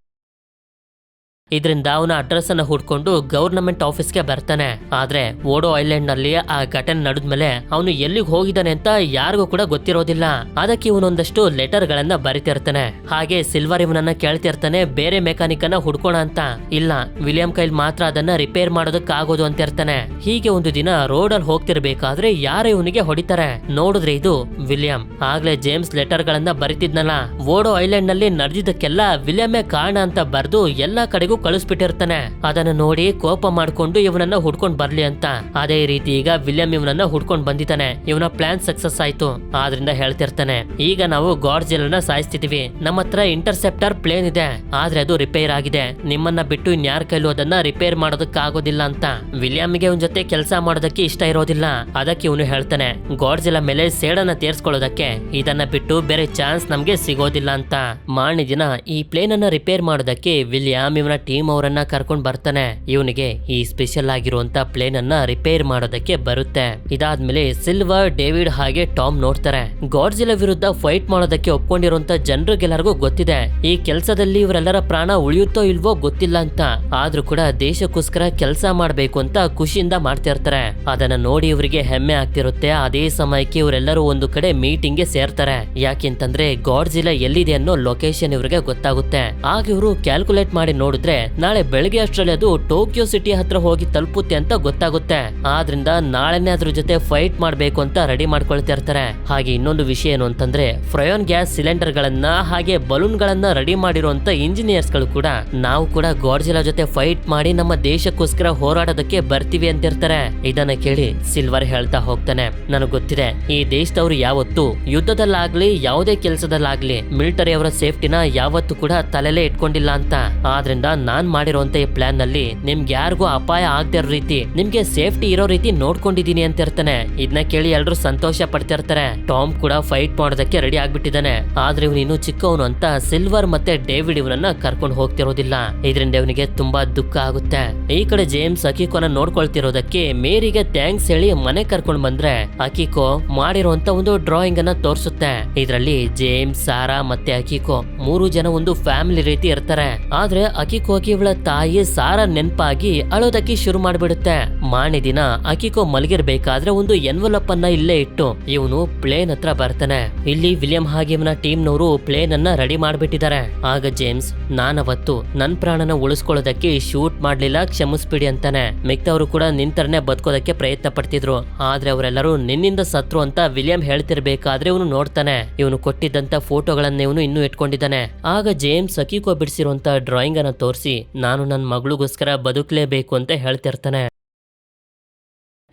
ಇದರಿಂದ ಅವನ ಅಡ್ರೆಸ್ ಅನ್ನ ಹುಡ್ಕೊಂಡು ಗವರ್ನಮೆಂಟ್ ಆಫೀಸ್ಗೆ ಬರ್ತಾನೆ. ಆದ್ರೆ ಓಡೋ ಐಲ್ಯಾಂಡ್ ನಲ್ಲಿ ಆ ಘಟನೆ ನಡೆದ್ಮೇಲೆ ಅವನು ಎಲ್ಲಿಗೆ ಹೋಗಿದ್ದಾನೆ ಅಂತ ಯಾರಿಗೂ ಕೂಡ ಗೊತ್ತಿರೋದಿಲ್ಲ. ಅದಕ್ಕೆ ಇವನೊಂದಷ್ಟು ಲೆಟರ್ ಗಳನ್ನ ಬರಿತಿರ್ತಾನೆ. ಹಾಗೆ ಸಿಲ್ವರ್ ಇವನನ್ನ ಕೇಳ್ತಿರ್ತಾನೆ ಬೇರೆ ಮೆಕ್ಯಾನಿಕ್ ಅನ್ನ ಹುಡ್ಕೋಣ ಅಂತ. ಇಲ್ಲ, ವಿಲಿಯಂ ಕೈಲ್ ಮಾತ್ರ ಅದನ್ನ ರಿಪೇರ್ ಮಾಡೋದಕ್ಕೆ ಆಗೋದು ಅಂತ ಇರ್ತಾನೆ. ಹೀಗೆ ಒಂದು ದಿನ ರೋಡ್ ಅಲ್ಲಿ ಹೋಗ್ತಿರ್ಬೇಕಾದ್ರೆ ಯಾರು ಇವನಿಗೆ ಹೊಡಿತಾರೆ. ನೋಡಿದ್ರೆ ಇದು ವಿಲಿಯಂ. ಆಗ್ಲೇ ಜೇಮ್ಸ್ ಲೆಟರ್ ಗಳನ್ನ ಬರಿತಿದ್ನಲ್ಲ, ಓಡೋ ಐಲ್ಯಾಂಡ್ ನಲ್ಲಿ ನಡೆದಿದ್ದಕ್ಕೆಲ್ಲ ವಿಲಿಯಮ್ಮೇ ಕಾರಣ ಅಂತ ಬರ್ದು ಎಲ್ಲಾ ಕಡೆಗೂ ಕಳಿಸ್ಬಿಟ್ಟಿರ್ತಾನೆ. ಅದನ್ನ ನೋಡಿ ಕೋಪ ಮಾಡ್ಕೊಂಡು ಇವನನ್ನ ಹುಡ್ಕೊಂಡ್ ಬರ್ಲಿ ಅಂತ. ಅದೇ ರೀತಿ ಈಗ ವಿಲಿಯಂ ಇವನನ್ನ ಹುಡ್ಕೊಂಡ್ ಬಂದಿದ್ದಾನೆ. ಇವನ ಪ್ಲಾನ್ ಸಕ್ಸಸ್ ಆಯ್ತು. ಆದ್ರಿಂದ ಹೇಳ್ತಿರ್ತಾನೆ, ಈಗ ನಾವು ಗಾಡ್ಜಿಲಾನ ಸಾಯಿಸ್ತಿದೀವಿ, ನಮ್ಮ ಹತ್ರ ಇಂಟರ್ಸೆಪ್ಟರ್ ಪ್ಲೇನ್ ಇದೆ, ಆದ್ರೆ ಅದು ರಿಪೇರ್ ಆಗಿದೆ, ನಿಮ್ಮನ್ನ ಬಿಟ್ಟು ಇನ್ಯಾರ ಕೈಲೂ ಅದನ್ನ ರಿಪೇರ್ ಮಾಡೋದಕ್ಕಾಗೋದಿಲ್ಲ ಅಂತ. ವಿಲಿಯಂಗೆ ಇವನ್ ಜೊತೆ ಕೆಲಸ ಮಾಡೋದಕ್ಕೆ ಇಷ್ಟ ಇರೋದಿಲ್ಲ. ಅದಕ್ಕೆ ಇವನು ಹೇಳ್ತಾನೆ, ಗಾಡ್ಜಿಲಾ ಮೇಲೆ ಸೇಡನ್ನ ತೀರ್ಸ್ಕೊಳ್ಳೋದಕ್ಕೆ ಇದನ್ನ ಬಿಟ್ಟು ಬೇರೆ ಚಾನ್ಸ್ ನಮ್ಗೆ ಸಿಗೋದಿಲ್ಲ ಅಂತ. ಮಾರನೇ ದಿನ ಈ ಪ್ಲೇನ್ ಅನ್ನ ರಿಪೇರ್ ಮಾಡೋದಕ್ಕೆ ವಿಲಿಯಂ ಇವನ ಟೀಮ್ ಅವರನ್ನ ಕರ್ಕೊಂಡ್ ಬರ್ತಾನೆ. ಇವನಿಗೆ ಈ ಸ್ಪೆಷಲ್ ಆಗಿರುವಂತ ಪ್ಲೇನ್ ಅನ್ನ ರಿಪೇರ್ ಮಾಡೋದಕ್ಕೆ ಬರುತ್ತೆ. ಇದಾದ್ಮೇಲೆ ಸಿಲ್ವರ್, ಡೇವಿಡ್ ಹಾಗೆ ಟಾಮ್ ನೋಡ್ತಾರೆ. ಗಾಡ್ಜಿಲಾ ವಿರುದ್ಧ ಫೈಟ್ ಮಾಡೋದಕ್ಕೆ ಒಪ್ಕೊಂಡಿರುವಂತ ಜನರಿಗೆಲ್ಲರಿಗೂ ಗೊತ್ತಿದೆ ಈ ಕೆಲಸದಲ್ಲಿ ಇವರೆಲ್ಲರ ಪ್ರಾಣ ಉಳಿಯುತ್ತೋ ಇಲ್ವೋ ಗೊತ್ತಿಲ್ಲ ಅಂತ. ಆದ್ರೂ ಕೂಡ ದೇಶಕ್ಕೋಸ್ಕರ ಕೆಲಸ ಮಾಡ್ಬೇಕು ಅಂತ ಖುಷಿಯಿಂದ ಮಾಡ್ತಾ ಇರ್ತಾರೆ. ಅದನ್ನ ನೋಡಿ ಇವರಿಗೆ ಹೆಮ್ಮೆ ಆಗ್ತಿರುತ್ತೆ. ಅದೇ ಸಮಯಕ್ಕೆ ಇವರೆಲ್ಲರೂ ಒಂದು ಕಡೆ ಮೀಟಿಂಗ್ ಗೆ ಸೇರ್ತಾರೆ. ಯಾಕೆಂತಂದ್ರೆ ಗಾಡ್ಜಿಲಾ ಎಲ್ಲಿದೆ ಅನ್ನೋ ಲೊಕೇಶನ್ ಇವರಿಗೆ ಗೊತ್ತಾಗುತ್ತೆ. ಆಗ ಇವರು ಕ್ಯಾಲ್ಕುಲೇಟ್ ಮಾಡಿ ನೋಡಿದ್ರೆ ನಾಳೆ ಬೆಳಗ್ಗೆ ಅಷ್ಟರಲ್ಲಿ ಅದು ಟೋಕಿಯೋ ಸಿಟಿ ಹತ್ರ ಹೋಗಿ ತಲುಪುತ್ತೆ ಅಂತ ಗೊತ್ತಾಗುತ್ತೆ. ಆದ್ರಿಂದ ನಾಳೆನೆ ಅದ್ರ ಜೊತೆ ಫೈಟ್ ಮಾಡ್ಬೇಕು ಅಂತ ರೆಡಿ ಮಾಡ್ಕೊಳ್ತಾ ಇರ್ತಾರೆ. ಹಾಗೆ ಇನ್ನೊಂದು ವಿಷಯ ಏನು ಅಂತಂದ್ರೆ ಫ್ರೇಯೋನ್ ಗ್ಯಾಸ್ ಸಿಲಿಂಡರ್ ಗಳನ್ನ ಹಾಗೆ ಬಲೂನ್ ಗಳನ್ನ ರೆಡಿ ಮಾಡಿರುವಂತ ಇಂಜಿನಿಯರ್ಸ್ ಗಳು ಕೂಡ ನಾವು ಕೂಡ ಗಾಡ್ಜಿಲಾ ಜೊತೆ ಫೈಟ್ ಮಾಡಿ ನಮ್ಮ ದೇಶಕ್ಕೋಸ್ಕರ ಹೋರಾಡೋದಕ್ಕೆ ಬರ್ತೀವಿ ಅಂತ ಇರ್ತಾರೆ. ಇದನ್ನ ಕೇಳಿ ಸಿಲ್ವರ್ ಹೇಳ್ತಾ ಹೋಗ್ತಾನೆ, ನನಗೆ ಗೊತ್ತಿದೆ ಈ ದೇಶದವರು ಯಾವತ್ತು ಯುದ್ಧದಲ್ಲಾಗ್ಲಿ ಯಾವುದೇ ಕೆಲಸದಲ್ಲಾಗ್ಲಿ ಮಿಲಿಟರಿ ಅವರ ಸೇಫ್ಟಿನ ಯಾವತ್ತು ಕೂಡ ತಲೆಲೇ ಇಟ್ಕೊಂಡಿಲ್ಲ ಅಂತ. ಆದ್ರಿಂದ ನಾನ್ ಮಾಡಿರುವಂತ ಈ ಪ್ಲಾನ್ ನಲ್ಲಿ ನಿಮ್ಗೆ ಯಾರಿಗೂ ಅಪಾಯ ಆಗದೆ ಇರೋ ರೀತಿ ನಿಮ್ಗೆ ಸೇಫ್ಟಿ ಇರೋ ರೀತಿ ನೋಡ್ಕೊಂಡಿದೀನಿ ಅಂತ ಇರ್ತಾನೆ. ಇದನ್ನ ಕೇಳಿ ಎಲ್ರು ಸಂತೋಷ ಪಡ್ತಿರ್ತಾರೆ. ಟಾಮ್ ಕೂಡ ಫೈಟ್ ಮಾಡೋದಕ್ಕೆ ರೆಡಿ ಆಗ್ಬಿಟ್ಟಿದ್ದಾನೆ. ಆದ್ರೆ ಇವನು ಇನ್ನು ಚಿಕ್ಕವನು ಅಂತ ಸಿಲ್ವರ್ ಮತ್ತೆ ಡೇವಿಡ್ ಇವನನ್ನ ಕರ್ಕೊಂಡು ಹೋಗ್ತಿರೋದಿಲ್ಲ. ಇದರಿಂದ ಇವನಿಗೆ ತುಂಬಾ ದುಃಖ ಆಗುತ್ತೆ. ಈ ಕಡೆ ಜೇಮ್ಸ್ ಅಕಿಕೋನ ನೋಡ್ಕೊಳ್ತಿರೋದಕ್ಕೆ ಮೇರಿಗೆ ಥ್ಯಾಂಕ್ಸ್ ಹೇಳಿ ಮನೆ ಕರ್ಕೊಂಡ್ ಬಂದ್ರೆ ಅಕಿಕೋ ಮಾಡಿರುವಂತ ಒಂದು ಡ್ರಾಯಿಂಗ್ ಅನ್ನ ತೋರಿಸುತ್ತೆ. ಇದರಲ್ಲಿ ಜೇಮ್ಸ್, ಸಾರಾ ಮತ್ತೆ ಅಕಿಕೋ 3 ಜನ ಒಂದು ಫ್ಯಾಮಿಲಿ ರೀತಿ ಇರ್ತಾರೆ. ಆದ್ರೆ ಅಕಿಕೋ ಹೋಗಿ ಇವಳ ತಾಯಿ ಸಾರಾ ನೆನ್ಪಾಗಿ ಅಳೋದಕ್ಕೆ ಶುರು ಮಾಡ್ಬಿಡುತ್ತೆ. ಮಾರನೇ ದಿನ ಅಕಿಕೋ ಮಲಗಿರ್ಬೇಕಾದ್ರೆ ಒಂದು ಎನ್ವಲಪ್ ಅನ್ನ ಇಲ್ಲೇ ಇಟ್ಟು ಇವನು ಪ್ಲೇನ್ ಹತ್ರ ಬರ್ತಾನೆ. ಇಲ್ಲಿ ವಿಲಿಯಂ ಹಾಗೆ ಇವನ ಟೀಮ್ ನವರು ಪ್ಲೇನ್ ಅನ್ನ ರೆಡಿ ಮಾಡ್ಬಿಟ್ಟಿದ್ದಾರೆ. ಆಗ ಜೇಮ್ಸ್, ನಾನವತ್ತು ನನ್ ಪ್ರಾಣನ ಉಳಿಸ್ಕೊಳ್ಳೋದಕ್ಕೆ ಶೂಟ್ ಮಾಡ್ಲಿಲ್ಲ, ಕ್ಷಮಿಸ್ಬಿಡಿ ಅಂತಾನೆ. ಮಿಕ್ತವರು ಕೂಡ ನಿಂತರನೆ ಬದುಕೋದಕ್ಕೆ ಪ್ರಯತ್ನ ಪಡ್ತಿದ್ರು, ಆದ್ರೆ ಅವರೆಲ್ಲರೂ ನಿನ್ನಿಂದ ಸತ್ರು ಅಂತ ವಿಲಿಯಂ ಹೇಳ್ತಿರ್ಬೇಕಾದ್ರೆ ಇವನು ನೋಡ್ತಾನೆ. ಇವನು ಕೊಟ್ಟಿದ್ದಂತ ಫೋಟೋಗಳನ್ನ ಇವನು ಇನ್ನೂ ಇಟ್ಕೊಂಡಿದ್ದಾನೆ. ಆಗ ಜೇಮ್ಸ್ ಅಕಿಕೋ ಬಿಡಿಸಿರುವಂತ ಡ್ರಾಯಿಂಗ್ ಅನ್ನ ತೋರಿಸಿ, ನಾನು ನನ್ನ ಮಗಳಿಗೋಸ್ಕರ ಬದುಕಲೇಬೇಕು ಅಂತ ಹೇಳ್ತಿರ್ತಾನೆ.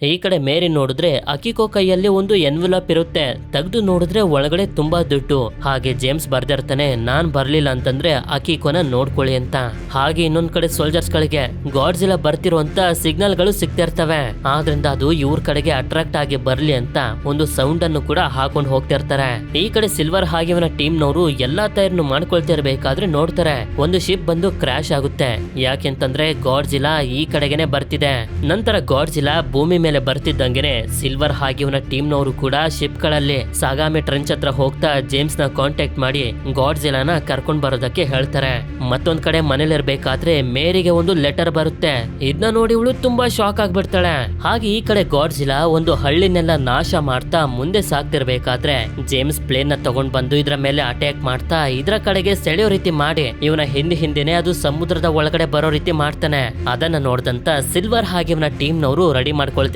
ಈ ಕಡೆ ಮೇರಿ ನೋಡಿದ್ರೆ ಅಕಿಕೋ ಕೈಯಲ್ಲಿ ಒಂದು ಎನ್ವಲಪ್ ಇರುತ್ತೆ. ತೆಗೆದು ನೋಡಿದ್ರೆ ಒಳಗಡೆ ತುಂಬಾ ದುಡ್ಡು. ಹಾಗೆ ಜೇಮ್ಸ್ ಬರ್ದಿರ್ತಾನೆ, ನಾನ್ ಬರ್ಲಿಲ್ಲ ಅಂತಂದ್ರೆ ಅಕಿಕೋನ ನೋಡ್ಕೊಳ್ಳಿ ಅಂತ. ಹಾಗೆ ಇನ್ನೊಂದ್ ಕಡೆ ಸೋಲ್ಜರ್ಸ್ ಗಳಿಗೆ ಗಾಡ್ಜಿಲಾ ಬರ್ತಿರುವಂತ ಸಿಗ್ನಲ್ ಗಳು ಸಿಗ್ತಿರ್ತವೆ. ಆದ್ರಿಂದ ಅದು ಇವ್ರ ಕಡೆಗೆ ಅಟ್ರಾಕ್ಟ್ ಆಗಿ ಬರ್ಲಿ ಅಂತ ಒಂದು ಸೌಂಡ್ ಅನ್ನು ಕೂಡ ಹಾಕೊಂಡು ಹೋಗ್ತಿರ್ತಾರೆ. ಈ ಕಡೆ ಸಿಲ್ವರ್ ಹಾಗೆ ಇವನ ಟೀಮ್ ನವರು ಎಲ್ಲಾ ತಯಾರನ್ನು ಮಾಡ್ಕೊಳ್ತಿರ್ಬೇಕಾದ್ರೆ ನೋಡ್ತಾರೆ ಒಂದು ಶಿಪ್ ಬಂದು ಕ್ರಾಶ್ ಆಗುತ್ತೆ. ಯಾಕೆಂತಂದ್ರೆ ಗಾಡ್ಜಿಲಾ ಈ ಕಡೆಗೆನೆ ಬರ್ತಿದೆ. ನಂತರ ಗಾಡ್ಜಿಲಾ ಭೂಮಿ ಮೇಲೆ ಬರ್ತಿದ್ದಂಗೆನೆ ಸಿಲ್ವರ್ ಹಾಗೆ ಇವನ ಟೀಮ್ ನವರು ಕೂಡ ಶಿಪ್ ಗಳಲ್ಲಿ ಸಾಗಾಮೆ ಟ್ರೆಂಚ್ ಹತ್ರ ಹೋಗ್ತಾ ಜೇಮ್ಸ್ ನ ಕಾಂಟ್ಯಾಕ್ಟ್ ಮಾಡಿ ಗಾಡ್ಜಿಲಾನ ಕರ್ಕೊಂಡ್ ಬರೋದಕ್ಕೆ ಹೇಳ್ತಾರೆ. ಮತ್ತೊಂದ್ ಕಡೆ ಮನೇಲಿರ್ಬೇಕಾದ್ರೆ ಮೇರಿಗೆ ಒಂದು ಲೆಟರ್ ಬರುತ್ತೆ. ಇದನ್ನ ನೋಡಿ ಇವಳು ತುಂಬಾ ಶಾಕ್ ಆಗ್ಬಿಡ್ತಾಳೆ. ಹಾಗೆ ಈ ಕಡೆ ಗಾಡ್ಜಿಲಾ ಒಂದು ಹಳ್ಳಿನೆಲ್ಲ ನಾಶ ಮಾಡ್ತಾ ಮುಂದೆ ಸಾಗ್ತಿರ್ಬೇಕಾದ್ರೆ ಜೇಮ್ಸ್ ಪ್ಲೇನ್ ನ ತಗೊಂಡ್ ಬಂದು ಇದ್ರ ಮೇಲೆ ಅಟ್ಯಾಕ್ ಮಾಡ್ತಾ ಇದ್ರ ಕಡೆಗೆ ಸೆಳೆಯೋ ರೀತಿ ಮಾಡಿ ಇವನ ಹಿಂದೆನೆ ಅದು ಸಮುದ್ರದ ಒಳಗಡೆ ಬರೋ ರೀತಿ ಮಾಡ್ತಾನೆ. ಅದನ್ನ ನೋಡ್ದಂತ ಸಿಲ್ವರ್ ಹಾಗೆ ಇವನ ಟೀಮ್ ನವರು ರೆಡಿ ಮಾಡ್ಕೊಳ್ತಾರೆ.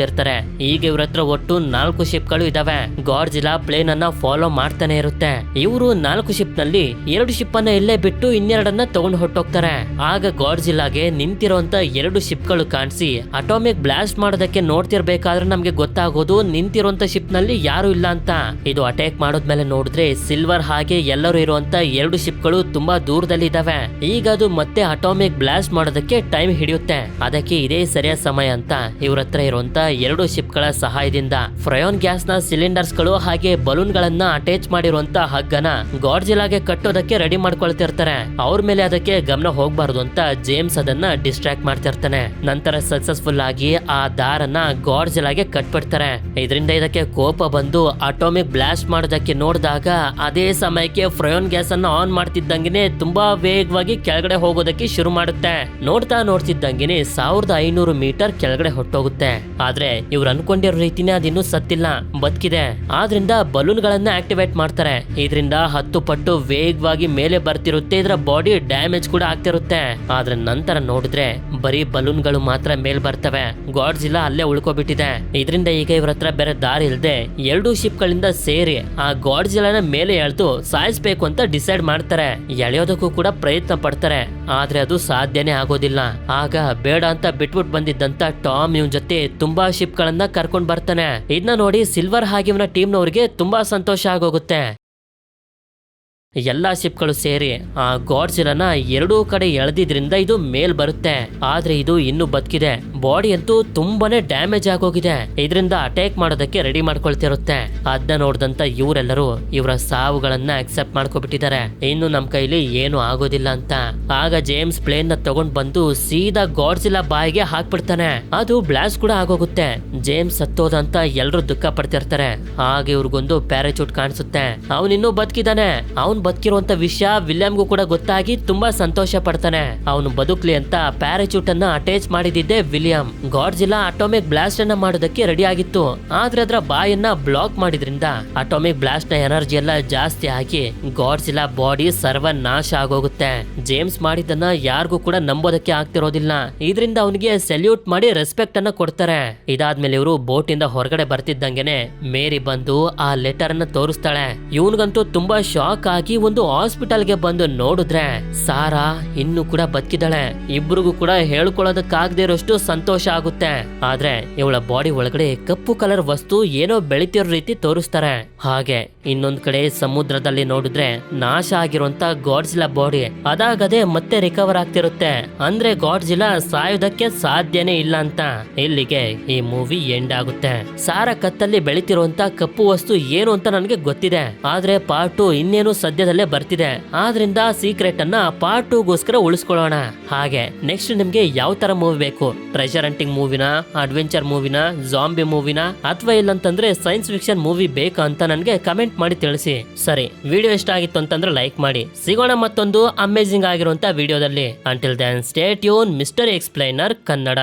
ಈಗ ಇವ್ರ ಹತ್ರ ಒಟ್ಟು 4 ಶಿಪ್ ಗಳು ಇದಾವೆ. ಗಾಡ್ಜಿಲಾ ಪ್ಲೇನ್ ಅನ್ನ ಫಾಲೋ ಮಾಡ್ತಾನೆ ಇರುತ್ತೆ. ಇವರು 4 ಶಿಪ್ ನಲ್ಲಿ 2 ಶಿಪ್ ಅನ್ನ ಇಲ್ಲೇ ಬಿಟ್ಟು ಇನ್ನೆರಡನ್ನ ತಗೊಂಡು ಹೊಟ್ಟೋಗ್ತಾರೆ. ಆಗ ಗಾಡ್ಜಿಲಾಗೆ ನಿಂತಿರುವಂತ 2 ಶಿಪ್ ಗಳು ಕಾಣಿಸಿ ಅಟಾಮಿಕ್ ಬ್ಲಾಸ್ಟ್ ಮಾಡೋದಕ್ಕೆ ನೋಡ್ತಿರ್ಬೇಕಾದ್ರೆ ನಮ್ಗೆ ಗೊತ್ತಾಗೋದು ನಿಂತಿರುವಂತ ಶಿಪ್ ನಲ್ಲಿ ಯಾರು ಇಲ್ಲ ಅಂತ. ಇದು ಅಟ್ಯಾಕ್ ಮಾಡೋದ್ಮೇಲೆ ನೋಡಿದ್ರೆ ಸಿಲ್ವರ್ ಹಾಗೆ ಎಲ್ಲರೂ ಇರುವಂತ 2 ಶಿಪ್ ಗಳು ತುಂಬಾ ದೂರದಲ್ಲಿ ಇದಾವೆ. ಈಗ ಅದು ಮತ್ತೆ ಅಟಾಮಿಕ್ ಬ್ಲಾಸ್ಟ್ ಮಾಡೋದಕ್ಕೆ ಟೈಮ್ ಹಿಡಿಯುತ್ತೆ. ಅದಕ್ಕೆ ಇದೇ ಸರಿಯಾದ ಸಮಯ ಅಂತ ಇವ್ರ ಹತ್ರ ಇರುವಂತ 2 ಶಿಪ್ ಗಳ ಸಹಾಯದಿಂದ ಫ್ರಯೋನ್ ಗ್ಯಾಸ್ ನ ಸಿಲಿಂಡರ್ಸ್ ಗಳು ಹಾಗೆ ಬಲೂನ್ ಗಳನ್ನ ಅಟ್ಯಾಚ್ ಮಾಡಿರುವಂತ ಹಗ್ಗನ ಗಾಡ್ಜಿಲಾಗೆ ಕಟ್ಟೋದಕ್ಕೆ ರೆಡಿ ಮಾಡ್ಕೊಳ್ತಿರ್ತಾರೆ. ಅವ್ರ ಮೇಲೆ ಅದಕ್ಕೆ ಗಮನ ಹೋಗ್ಬಾರ್ದು ಅಂತ ಜೇಮ್ಸ್ ಅದನ್ನ ಡಿಸ್ಟ್ರಾಕ್ಟ್ ಮಾಡ್ತಿರ್ತಾನೆ. ನಂತರ ಸಕ್ಸಸ್ಫುಲ್ ಆಗಿ ಆ ದಾರನ್ನ ಗಾಡ್ಜಿಲಾಗೆ ಕಟ್ಬಿಡ್ತಾರೆ. ಇದರಿಂದ ಇದಕ್ಕೆ ಕೋಪ ಬಂದು ಅಟಾಮಿಕ್ ಬ್ಲಾಸ್ಟ್ ಮಾಡೋದಕ್ಕೆ ನೋಡಿದಾಗ ಅದೇ ಸಮಯಕ್ಕೆ ಫ್ರಯೋನ್ ಗ್ಯಾಸ್ ಅನ್ನ ಆನ್ ಮಾಡ್ತಿದ್ದಂಗೆನೆ ತುಂಬಾ ವೇಗವಾಗಿ ಕೆಳಗಡೆ ಹೋಗೋದಕ್ಕೆ ಶುರು ಮಾಡುತ್ತೆ. ನೋಡ್ತಿದ್ದಂಗೆನೆ 1500 ಮೀಟರ್ ಕೆಳಗಡೆ ಹೊಟ್ಟೋಗುತ್ತೆ. ಆದ್ರೆ ಇವ್ರು ಅನ್ಕೊಂಡಿರೋ ರೀತಿನೇ ಅದಿನ್ನೂ ಸತ್ತಿಲ್ಲ, ಬದುಕಿದೆ. ಆದ್ರಿಂದ ಬಲೂನ್ ಗಳನ್ನ ಆಕ್ಟಿವೇಟ್ ಮಾಡ್ತಾರೆ. ಇದರಿಂದ 10 ಪಟ್ಟು ವೇಗವಾಗಿ ಮೇಲೆ ಬರ್ತಿರುತ್ತೆ. ಇದರ ಬಾಡಿ ಡ್ಯಾಮೇಜ್ ಕೂಡ ಆಗ್ತಿರುತ್ತೆ. ಆದ್ರೆ ನಂತರ ನೋಡಿದ್ರೆ ಬರೀ ಬಲೂನ್ ಗಳು ಮಾತ್ರ ಮೇಲ್ ಬರ್ತವೆ. ಗಾಡ್ಜಿಲಾ ಅಲ್ಲೇ ಉಳ್ಕೊಬಿಟ್ಟಿದೆ. ಇದರಿಂದ ಈಗ ಇವ್ರ ಹತ್ರ ಬೇರೆ ದಾರಿ ಇಲ್ಲದೆ 2 ಶಿಪ್ ಗಳಿಂದ ಸೇರಿ ಆ ಗಾಡ್ಜಿಲಾನ ಮೇಲೆ ಎಳೆದು ಸಾಯಿಸ್ಬೇಕು ಅಂತ ಡಿಸೈಡ್ ಮಾಡ್ತಾರೆ. ಎಳೆಯೋದಕ್ಕೂ ಕೂಡ ಪ್ರಯತ್ನ ಪಡ್ತಾರೆ. ಆದ್ರೆ ಅದು ಸಾಧ್ಯನೇ ಆಗೋದಿಲ್ಲ. ಆಗ ಬೇಡ ಅಂತ ಬಿಟ್ಬಿಟ್ಟು ಬಂದಿದ್ದಂತ ಟಾಮ್ ಇವನ್ ಜೊತೆ ತುಂಬಾ ಶಿಪ್ ಗಳನ್ನ ಕರ್ಕೊಂಡ್ ಬರ್ತಾನೆ. ಇದನ್ನ ನೋಡಿ ಸಿಲ್ವರ್ ಹಾಗೆ ಇವನ ಟೀಮ್ ನವರಿಗೆ ತುಂಬಾ ಸಂತೋಷ ಆಗೋಗುತ್ತೆ. ಎಲ್ಲಾ ಶಿಪ್ಗಳು ಸೇರಿ ಆ ಗಾಡ್ಜಿಲಾನ 2 ಕಡೆ ಎಳೆದಿದ್ರಿಂದ ಇದು ಮೇಲ್ ಬರುತ್ತೆ. ಆದ್ರೆ ಇದು ಇನ್ನು ಬದುಕಿದೆ. ಬಾಡಿ ಅಂತೂ ತುಂಬಾನೇ ಡ್ಯಾಮೇಜ್ ಆಗೋಗಿದೆ. ಇದರಿಂದ ಅಟ್ಯಾಕ್ ಮಾಡೋದಕ್ಕೆ ರೆಡಿ ಮಾಡ್ಕೊಳ್ತಿರುತ್ತೆ. ಅದನ್ನ ನೋಡ್ದಂತ ಇವರೆಲ್ಲರೂ ಇವರ ಸಾವುಗಳನ್ನ ಅಕ್ಸೆಪ್ಟ್ ಮಾಡ್ಕೊಬಿಟ್ಟಿದ್ದಾರೆ. ಇನ್ನು ನಮ್ ಕೈಲಿ ಏನು ಆಗೋದಿಲ್ಲ ಅಂತ. ಆಗ ಜೇಮ್ಸ್ ಪ್ಲೇನ್ ನ ತಗೊಂಡ್ ಬಂದು ಸೀದಾ ಗಾಡ್ಜಿಲಾ ಬಾಯಿಗೆ ಹಾಕ್ಬಿಡ್ತಾನೆ. ಅದು ಬ್ಲಾಸ್ಟ್ ಕೂಡ ಆಗೋಗುತ್ತೆ. ಜೇಮ್ಸ್ ಸತ್ತೋದಂತ ಎಲ್ರು ದುಃಖ ಪಡ್ತಿರ್ತಾರೆ. ಆಗ ಇವ್ರಿಗೊಂದು ಪ್ಯಾರಾಚೂಟ್ ಕಾಣಿಸುತ್ತೆ. ಅವನಿನ್ನೂ ಬದುಕಿದಾನೆ. ಅವನ್ ಬದುಕಿರುವಂತ ವಿಷಯ ವಿಲಿಯಂಗೂ ಕೂಡ ಗೊತ್ತಾಗಿ ತುಂಬಾ ಸಂತೋಷ ಪಡ್ತಾನೆ. ಅವನು ಬದುಕ್ಲಿ ಅಂತ ಪ್ಯಾರಾಚೂಟ್ ಅನ್ನ ಅಟ್ಯಾಚ್ ಮಾಡಿದ್ದೆ ವಿಲಿಯಂ. ಗಾಡ್ಜಿಲಾ ಅಟಾಮಿಕ್ ಬ್ಲಾಸ್ಟ್ ಅನ್ನ ಮಾಡೋದಕ್ಕೆ ರೆಡಿ ಆಗಿತ್ತು. ಆದ್ರೆ ಅದರ ಬಾಯನ್ನ ಬ್ಲಾಕ್ ಮಾಡಿದ್ರಿಂದ ಅಟಾಮಿಕ್ ಬ್ಲಾಸ್ಟ್ ನ ಎನರ್ಜಿ ಎಲ್ಲ ಜಾಸ್ತಿ ಆಗಿ ಗಾಡ್ಜಿಲಾ ಬಾಡಿ ಸರ್ವನಾಶ ಆಗೋಗುತ್ತೆ. ಜೇಮ್ಸ್ ಮಾಡಿದ್ದನ್ನ ಯಾರಿಗೂ ಕೂಡ ನಂಬೋದಕ್ಕೆ ಆಗ್ತಿರೋದಿಲ್ಲ. ಇದರಿಂದ ಅವನಿಗೆ ಸೆಲ್ಯೂಟ್ ಮಾಡಿ ರೆಸ್ಪೆಕ್ಟ್ ಅನ್ನ ಕೊಡ್ತಾರೆ. ಇದಾದ್ಮೇಲೆ ಇವರು ಬೋಟ್ ಇಂದ ಹೊರಗಡೆ ಬರ್ತಿದ್ದಂಗೆನೆ ಮೇರಿ ಬಂದು ಆ ಲೆಟರ್ ಅನ್ನ ತೋರಿಸ್ತಾಳೆ. ಇವನ್ಗಂತೂ ತುಂಬಾ ಶಾಕ್ ಆಗಿ ಒಂದು ಹಾಸ್ಪಿಟಲ್ಗೆ ಬಂದು ನೋಡಿದ್ರೆ ಸಾರಾ ಇನ್ನು ಕೂಡ ಬದುಕಿದಾಳೆ. ಇಬ್ರಿಗೂ ಕೂಡ ಹೇಳ್ಕೊಳ್ಳೋದಕ್ಕಾಗದೇ ಇರೋಷ್ಟು ಸಂತೋಷ ಆಗುತ್ತೆ. ಆದ್ರೆ ಇವಳ ಬಾಡಿ ಒಳಗಡೆ ಕಪ್ಪು ಕಲರ್ ವಸ್ತು ಏನೋ ಬೆಳಿತಿರೋ ರೀತಿ ತೋರಿಸ್ತಾರೆ. ಹಾಗೆ ಇನ್ನೊಂದ್ ಕಡೆ ಸಮುದ್ರದಲ್ಲಿ ನೋಡಿದ್ರೆ ನಾಶ ಆಗಿರುವಂತ ಗಾಡ್ಜಿಲಾ ಬಾಡಿ ಅದಾಗದೆ ಮತ್ತೆ ರಿಕವರ್ ಆಗ್ತಿರುತ್ತೆ. ಅಂದ್ರೆ ಗಾಡ್ಜಿಲಾ ಸಾಯೋದಕ್ಕೆ ಸಾಧ್ಯನೇ ಇಲ್ಲ ಅಂತ. ಇಲ್ಲಿಗೆ ಈ ಮೂವಿ ಎಂಡ್ ಆಗುತ್ತೆ. ಸಾರಾ ಕತ್ತಲ್ಲಿ ಬೆಳಿತಿರುವಂತ ಕಪ್ಪು ವಸ್ತು ಏನು ಅಂತ ನನಗೆ ಗೊತ್ತಿದೆ. ಆದ್ರೆ ಪಾರ್ಟ್ 2 ಇನ್ನೇನು ಸದ್ಯ ಮಧ್ಯದಲ್ಲೇ ಬರ್ತಿದೆ. ಆದ್ರಿಂದ ಸೀಕ್ರೆಟ್ ಅನ್ನ ಪಾರ್ಟ್ 2ಗೋಸ್ಕರ ಉಳಿಸ್ಕೊಳ್ಳೋಣ. ಹಾಗೆ ನೆಕ್ಸ್ಟ್ ನಿಮ್ಗೆ ಯಾವ ತರ ಮೂವಿ ಬೇಕು? ಟ್ರೆಷರ್ ಹಂಟಿಂಗ್ ಮೂವಿನ, ಅಡ್ವೆಂಚರ್ ಮೂವಿನ, ಜಾಂಬಿ ಮೂವಿನ, ಅಥವಾ ಇಲ್ಲಂತಂದ್ರೆ ಸೈನ್ಸ್ ಫಿಕ್ಷನ್ ಮೂವಿ ಬೇಕಾ ಅಂತ ನನ್ಗೆ ಕಮೆಂಟ್ ಮಾಡಿ ತಿಳಿಸಿ. ಸರಿ, ವಿಡಿಯೋ ಇಷ್ಟ ಆಗಿತ್ತು ಅಂತಂದ್ರೆ ಲೈಕ್ ಮಾಡಿ. ಸಿಗೋಣ ಮತ್ತೊಂದು ಅಮೇಜಿಂಗ್ ಆಗಿರುವಂತ ವಿಡಿಯೋದಲ್ಲಿ. Until then stay tune Mister Explainer Kannada.